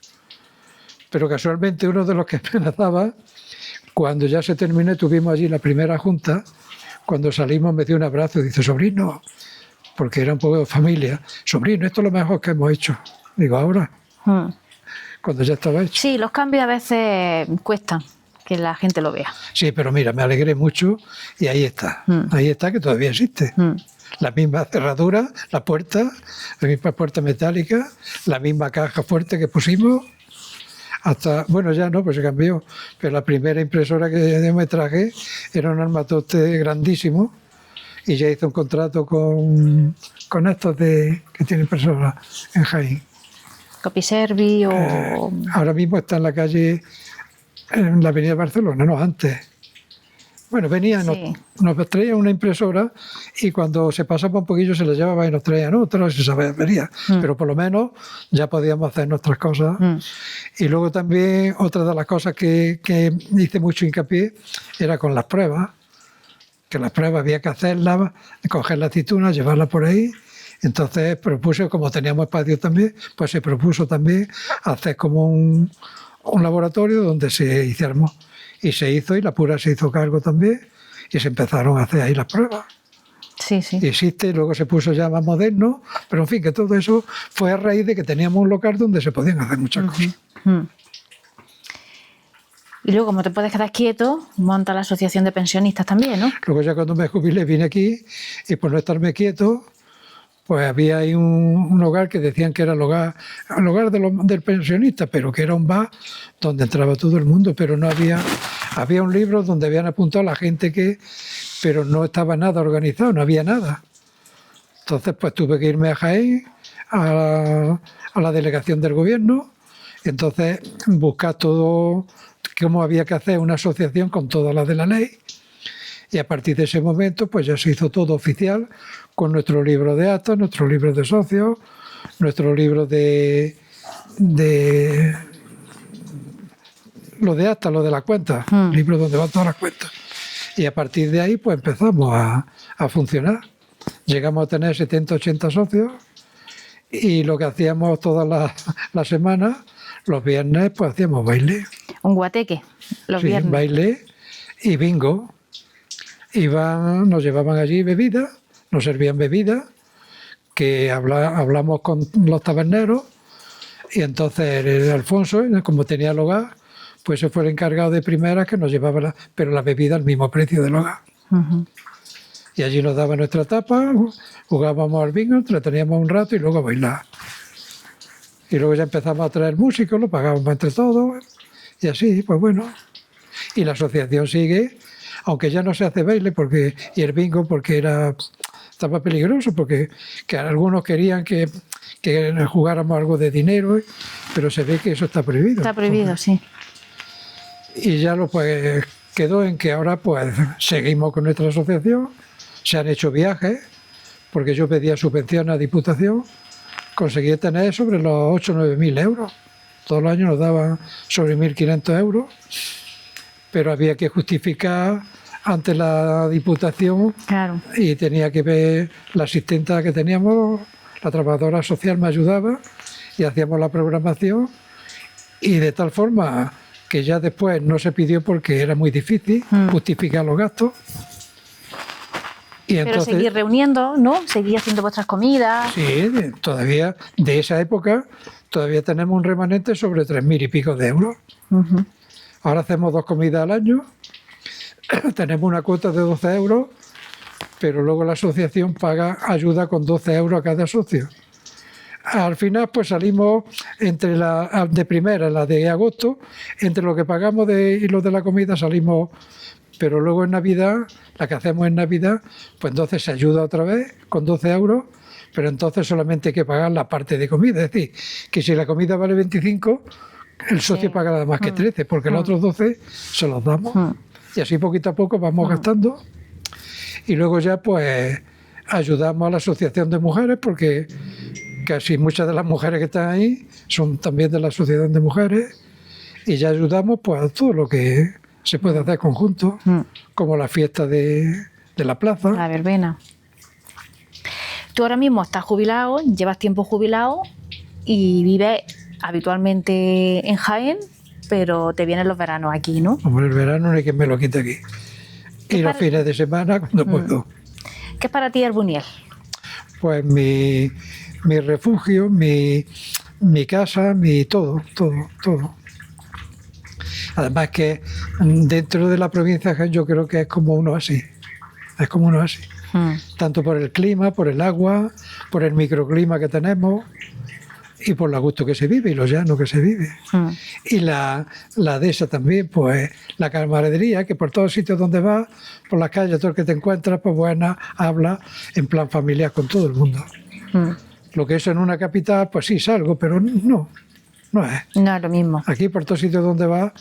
Pero casualmente uno de los que amenazaba, cuando ya se terminó, tuvimos allí la primera junta, cuando salimos me dio un abrazo y dice, sobrino, porque era un poco de familia, sobrino, esto es lo mejor que hemos hecho. Digo, ahora, cuando ya estaba hecho. Sí, los cambios a veces cuestan que la gente lo vea. Sí, pero mira, me alegré mucho y ahí está. Ahí está, que todavía existe. La misma cerradura, la misma puerta metálica, la misma caja fuerte que pusimos. Hasta, bueno, ya no, pues se cambió. Pero la primera impresora que me traje era un armatoste grandísimo y ya hice un contrato con estos que tienen impresora en Jaén. Copiservi o... ahora mismo está en la calle, en la avenida Barcelona, no antes. Bueno, venía, sí. nos traían una impresora y cuando se pasaba un poquillo se la llevaba y nos traían otra, y se sabía, venía. Pero por lo menos ya podíamos hacer nuestras cosas. Y luego también otra de las cosas que hice mucho hincapié era con las pruebas, que las pruebas había que hacerlas, coger la aceituna, llevarla por ahí. Entonces propuse, como teníamos espacio también, pues se propuso también hacer como un laboratorio donde se hiciéramos. Y se hizo, y la Pura se hizo cargo también, y se empezaron a hacer ahí las pruebas. Sí, sí. Y existe, y luego se puso ya más moderno, pero en fin, que todo eso fue a raíz de que teníamos un local donde se podían hacer muchas cosas. Y luego, como te puedes quedar quieto, monta la asociación de pensionistas también, ¿no? Luego ya cuando me jubilé vine aquí, y por no estarme quieto, pues había ahí un hogar que decían que era el hogar del pensionista, pero que era un bar donde entraba todo el mundo, pero no había un libro donde habían apuntado a la gente pero no estaba nada organizado, no había nada. Entonces pues tuve que irme a Jaén, a la delegación del gobierno, y entonces buscar todo, cómo había que hacer una asociación con todas las de la ley. Y a partir de ese momento, pues ya se hizo todo oficial, con nuestro libro de actas, nuestro libro de socios, nuestro libro de lo de actas, lo de las cuentas, libro donde van todas las cuentas. Y a partir de ahí, pues empezamos a funcionar. Llegamos a tener 70, 80 socios y lo que hacíamos todas las semanas, los viernes, pues hacíamos baile. Un guateque, los viernes. Baile y bingo. Nos llevaban allí bebidas, nos servían bebidas, que hablamos con los taberneros, y entonces el Alfonso, como tenía el hogar, pues se fue el encargado de primeras que nos llevaba, pero la bebida al mismo precio del hogar. Y allí nos daban nuestra tapa, jugábamos al bingo, entreteníamos un rato y luego a bailar. Y luego ya empezamos a traer músicos, lo pagábamos entre todos, y así, pues bueno. Y la asociación sigue, aunque ya no se hace baile y el bingo porque estaba peligroso, porque que algunos querían que jugáramos algo de dinero, pero se ve que eso está prohibido. Está prohibido, sí. Y ya pues quedó en que ahora pues seguimos con nuestra asociación, se han hecho viajes, porque yo pedía subvención a Diputación, conseguí tener sobre los 8 o 9 mil euros. Todos los años nos daban sobre 1.500 euros, pero había que justificar ante la Diputación. Claro. Y tenía que ver la asistenta que teníamos, la trabajadora social me ayudaba y hacíamos la programación, y de tal forma que ya después no se pidió porque era muy difícil justificar los gastos. Y pero entonces, seguir reuniendo, ¿no? Seguir haciendo vuestras comidas. Sí, todavía de esa época todavía tenemos un remanente sobre 3.000 y pico de euros. Uh-huh. Ahora hacemos 2 comidas al año, tenemos una cuota de 12 euros, pero luego la asociación paga ayuda con 12 euros a cada socio. Al final pues salimos entre de primera, la de agosto, entre lo que pagamos y lo de la comida salimos, pero luego en Navidad, la que hacemos en Navidad, pues entonces se ayuda otra vez con 12 euros, pero entonces solamente hay que pagar la parte de comida, es decir, que si la comida vale 25, el socio paga nada más que 13, porque los otros 12 se los damos. Y así poquito a poco vamos gastando. Y luego ya pues ayudamos a la asociación de mujeres, porque casi muchas de las mujeres que están ahí son también de la asociación de mujeres, y ya ayudamos pues a todo lo que se puede hacer conjunto, como la fiesta de la plaza. La verbena. Tú ahora mismo estás jubilado, llevas tiempo jubilado y vives habitualmente en Jaén, pero te vienen los veranos aquí, ¿no? Como el verano no hay quien me lo quite aquí. Y los fines de semana cuando puedo. ¿Qué es para ti Arbuniel? Pues mi refugio, mi casa, mi todo. Además que dentro de la provincia de Jaén yo creo que es como uno así. Tanto por el clima, por el agua, por el microclima que tenemos y por lo a gusto que se vive y lo llano que se vive. Y la dehesa también, pues la camaradería, que por todos sitios donde vas, por las calles, todo el que te encuentras, pues buena, habla en plan familiar con todo el mundo. Lo que es en una capital, pues sí salgo, pero no es. No es lo mismo. Aquí por todos sitios donde vas,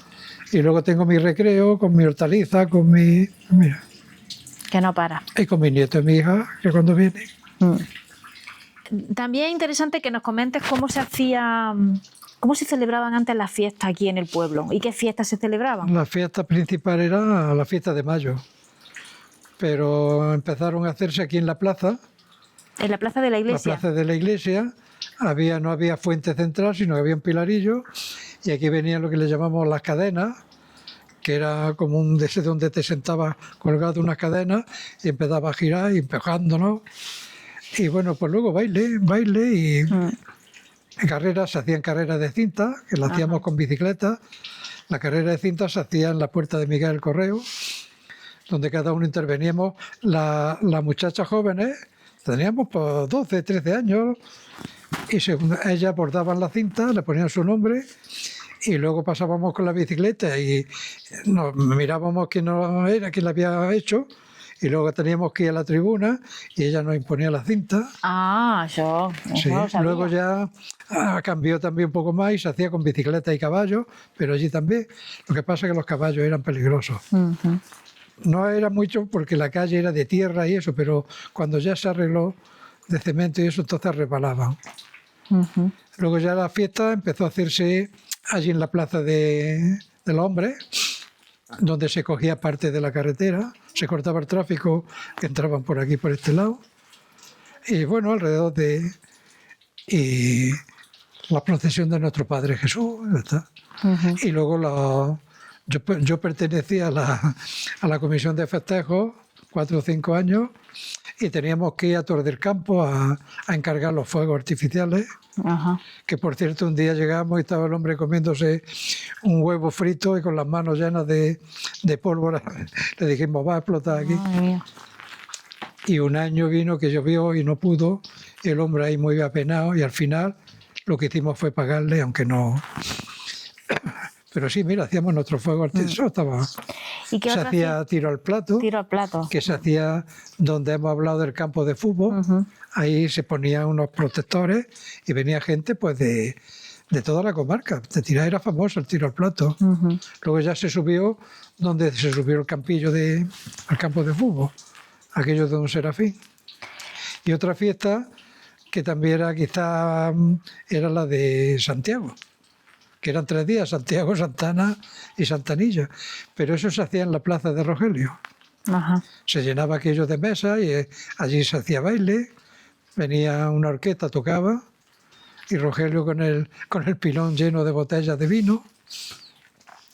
y luego tengo mi recreo con mi hortaliza, con mi... Mira. Que no para. Y con mi nieto y mi hija, que cuando viene. También es interesante que nos comentes cómo se celebraban antes las fiestas aquí en el pueblo y qué fiestas se celebraban. La fiesta principal era la fiesta de mayo, pero empezaron a hacerse aquí en la plaza. En la plaza de la iglesia. La plaza de la iglesia no había fuente central, sino que había un pilarillo, y aquí venían lo que le llamamos las cadenas, que era como un desde donde te sentabas colgado unas cadenas y empezaba a girar y empujándonos. Y bueno, pues luego baile y carreras, se hacían carreras de cinta, que las hacíamos con bicicletas. La carrera de cinta se hacía en la puerta de Miguel del Correo, donde cada uno interveníamos. Las muchachas jóvenes, teníamos pues 12, 13 años, y según ellas bordaban la cinta, le ponían su nombre, y luego pasábamos con la bicicleta y nos mirábamos quién la había hecho, y luego teníamos que ir a la tribuna y ella nos imponía la cinta. Yo Sí, no lo sabía. luego ya cambió también un poco más y se hacía con bicicleta y caballos, pero allí también. Lo que pasa es que los caballos eran peligrosos. No era mucho porque la calle era de tierra y eso, pero cuando ya se arregló de cemento y eso, entonces resbalaban. Luego ya la fiesta empezó a hacerse allí en la plaza de los hombres, donde se cogía parte de la carretera, se cortaba el tráfico que entraban por aquí, por este lado. Y bueno, alrededor y la procesión de nuestro Padre Jesús, ¿verdad? Y luego yo pertenecía a la comisión de festejos, 4 o 5 años, y teníamos que ir a Torre del Campo a encargar los fuegos artificiales. Que por cierto, un día llegamos y estaba el hombre comiéndose un huevo frito y con las manos llenas de pólvora. Le dijimos, va a explotar aquí. Y un año vino que llovió y no pudo, y el hombre ahí muy apenado, y al final lo que hicimos fue pagarle, aunque no... Pero sí, mira, hacíamos nuestro fuego artesanal, estaba... ¿Y qué Se otra hacía tiro al plato, Tiro al plato. que se hacía donde hemos hablado del campo de fútbol. Ahí se ponían unos protectores y venía gente pues de toda la comarca. De Tirá era famoso el tiro al plato. Luego ya se subió donde se subió el campillo al campo de fútbol, aquello de Don Serafín. Y otra fiesta que también era quizá era la de Santiago, que eran 3 días, Santiago, Santana y Santanilla. Pero eso se hacía en la plaza de Rogelio. Ajá. Se llenaba aquello de mesas y allí se hacía baile, venía una orquesta, tocaba, y Rogelio con el pilón lleno de botellas de vino.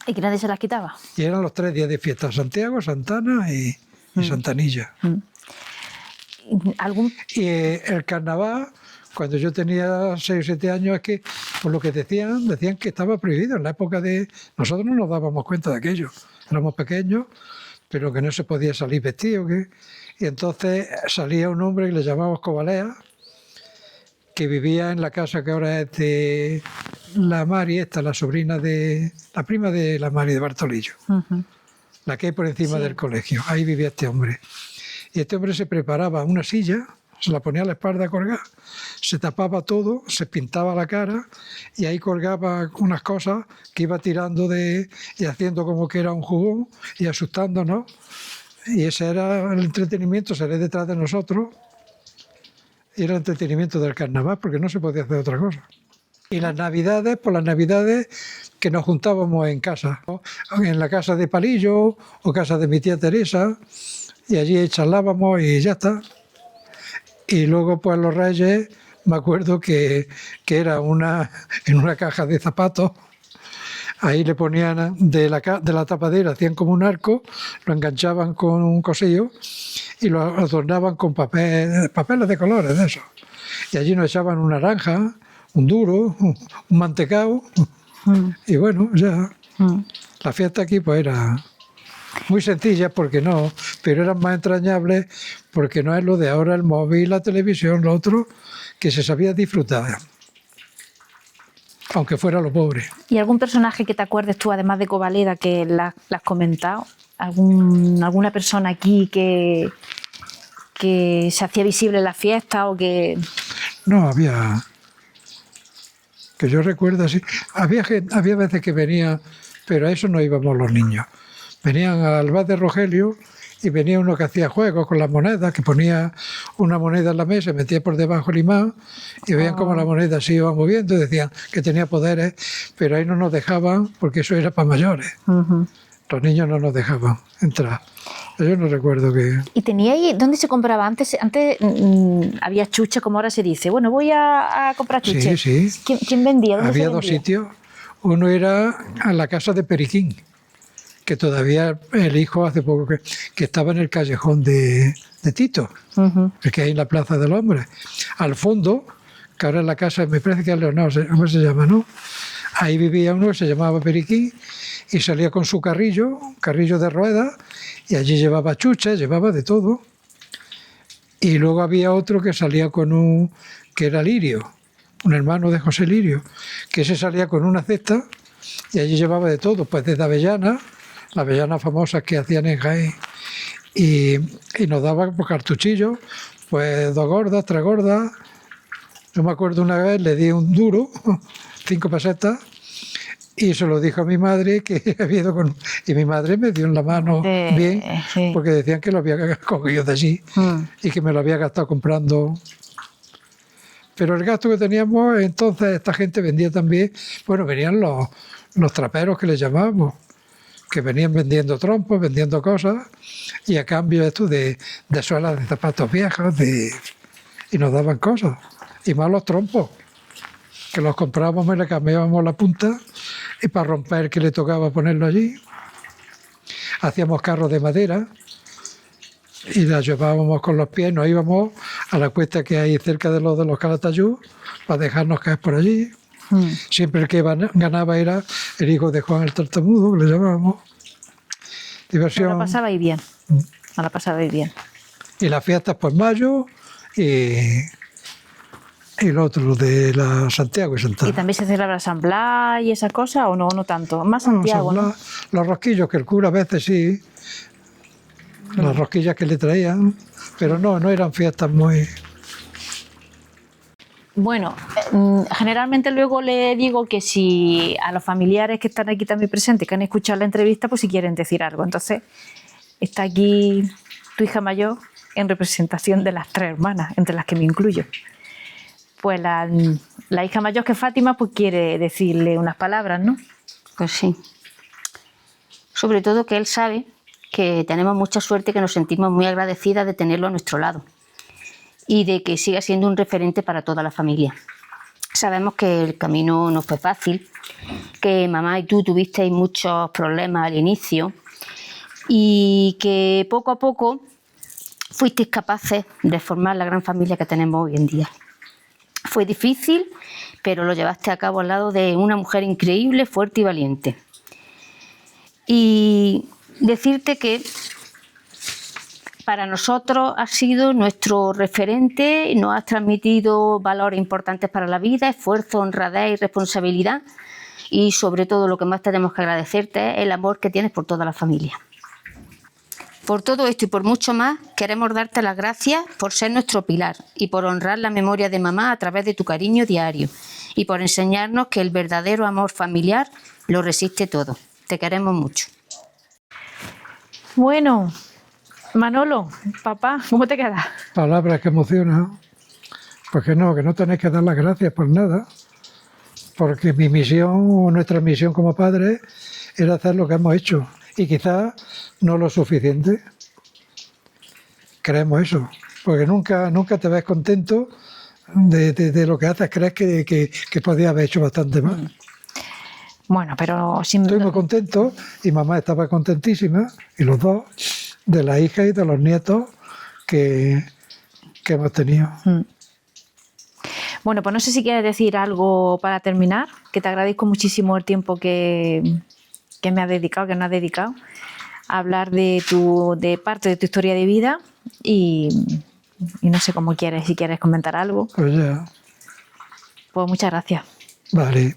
¿Y que nadie se las quitaba? Y eran los 3 días de fiesta, Santiago, Santana y Santanilla. ¿Algún... Y el carnaval, cuando yo tenía 6 o 7 años, es que, por lo que decían que estaba prohibido. En la época de... Nosotros no nos dábamos cuenta de aquello. Éramos pequeños, pero que no se podía salir vestido. Y entonces salía un hombre que le llamábamos Cobalea, que vivía en la casa que ahora es de la Mari, la sobrina de... la prima de la Mari de Bartolillo. La que hay por encima del colegio. Ahí vivía este hombre. Y este hombre se preparaba una silla, se la ponía a la espalda colgada, se tapaba todo, se pintaba la cara y ahí colgaba unas cosas que iba tirando y haciendo como que era un jugón y asustándonos. Y ese era el entretenimiento, salía detrás de nosotros. Y era el entretenimiento del carnaval, porque no se podía hacer otra cosa. Y las navidades, por las navidades que nos juntábamos en casa, ¿no? En la casa de Palillo o casa de mi tía Teresa, y allí charlábamos y ya está. Y luego pues los Reyes, me acuerdo que era en una caja de zapatos, ahí le ponían de la tapadera, hacían como un arco, lo enganchaban con un cosillo y lo adornaban con papeles de colores de esos. Y allí nos echaban una naranja, un duro, un mantecao, y bueno, ya. La fiesta aquí pues era muy sencilla porque no, pero eran más entrañables porque no es lo de ahora el móvil, la televisión, lo otro, que se sabía disfrutar, aunque fuera lo pobre. ¿Y algún personaje que te acuerdes tú, además de Cobaleda, que la has comentado? ¿Alguna persona aquí que se hacía visible en la fiesta o que...? No, había... que yo recuerdo así. Había veces que venía, pero a eso no íbamos los niños. Venían al bar de Rogelio y venía uno que hacía juegos con las monedas, que ponía una moneda en la mesa, metía por debajo el imán y veían cómo la moneda se iba moviendo y decían que tenía poderes, pero ahí no nos dejaban porque eso era para mayores. Los niños no nos dejaban entrar. Yo no recuerdo que... ¿Y teníais dónde se compraba? Antes había chuches, como ahora se dice. Bueno, voy a comprar chuches. Sí, sí. ¿Quién vendía? ¿Dónde había se vendía? 2 sitios. Uno era a la casa de Periquín, que todavía el hijo hace poco que estaba en el callejón de Tito, el que hay en la Plaza del Hombre. Al fondo, que ahora es la casa, me parece que es Leonor, ¿cómo se llama, no? Ahí vivía uno que se llamaba Periquín y salía con su carrillo, un carrillo de ruedas, y allí llevaba chuches, llevaba de todo. Y luego había otro que salía que era Lirio, un hermano de José Lirio, que ese salía con una cesta y allí llevaba de todo, pues desde avellanas, las avellanas famosas que hacían en Jaén, y nos daban por cartuchillos, pues 2 gordas, 3 gordas. Yo me acuerdo una vez, le di un duro, 5 pesetas, y se lo dijo a mi madre que había ido con... Y mi madre me dio en la mano bien, porque decían que lo había cogido de allí y que me lo había gastado comprando. Pero el gasto que teníamos, entonces esta gente vendía también, bueno, venían los traperos que les llamábamos, que venían vendiendo trompos, vendiendo cosas, y a cambio esto de suelas de zapatos viejos, y nos daban cosas, y más los trompos, que los comprábamos y le cambiábamos la punta, y para romper que le tocaba ponerlo allí. Hacíamos carros de madera, y las llevábamos con los pies, nos íbamos a la cuesta que hay cerca de los Calatayud, para dejarnos caer por allí. Siempre el que ganaba era el hijo de Juan el Tartamudo, que le llamábamos. Diversión. No la pasabais bien. No la pasabais bien. Y las fiestas, pues mayo y lo otro, de la Santiago y Santana. ¿Y también se celebra San Blas y esas cosas o no, no tanto? Más Santiago, San ¿no? Blas, los rosquillos que el cura a veces sí, las rosquillas que le traían, pero no eran fiestas muy... Bueno, generalmente luego le digo que si a los familiares que están aquí también presentes, que han escuchado la entrevista, pues si quieren decir algo. Entonces, está aquí tu hija mayor en representación de las 3 hermanas, entre las que me incluyo. Pues la hija mayor, que es Fátima, pues quiere decirle unas palabras, ¿no? Pues sí. Sobre todo que él sabe que tenemos mucha suerte, que nos sentimos muy agradecidas de tenerlo a nuestro lado y de que siga siendo un referente para toda la familia. Sabemos que el camino no fue fácil, que mamá y tú tuvisteis muchos problemas al inicio y que poco a poco fuisteis capaces de formar la gran familia que tenemos hoy en día. Fue difícil, pero lo llevaste a cabo al lado de una mujer increíble, fuerte y valiente. Y decirte que para nosotros has sido nuestro referente, nos has transmitido valores importantes para la vida, esfuerzo, honradez y responsabilidad, y sobre todo lo que más tenemos que agradecerte es el amor que tienes por toda la familia. Por todo esto y por mucho más, queremos darte las gracias por ser nuestro pilar y por honrar la memoria de mamá a través de tu cariño diario y por enseñarnos que el verdadero amor familiar lo resiste todo. Te queremos mucho. Bueno, Manolo, papá, ¿cómo te quedas? Palabras que emocionan. Pues que no tenéis que dar las gracias por nada. Porque mi misión o nuestra misión como padres era hacer lo que hemos hecho. Y quizás no lo suficiente. Creemos eso. Porque nunca te ves contento de lo que haces. Crees que podías haber hecho bastante más. Bueno, pero... Estoy muy contento y mamá estaba contentísima, y los dos, de la hija y de los nietos que hemos tenido. Bueno, pues no sé si quieres decir algo para terminar, que te agradezco muchísimo el tiempo que me has dedicado, que nos has dedicado, a hablar de parte de tu historia de vida y no sé cómo quieres, si quieres comentar algo. Pues ya. Pues muchas gracias. Vale.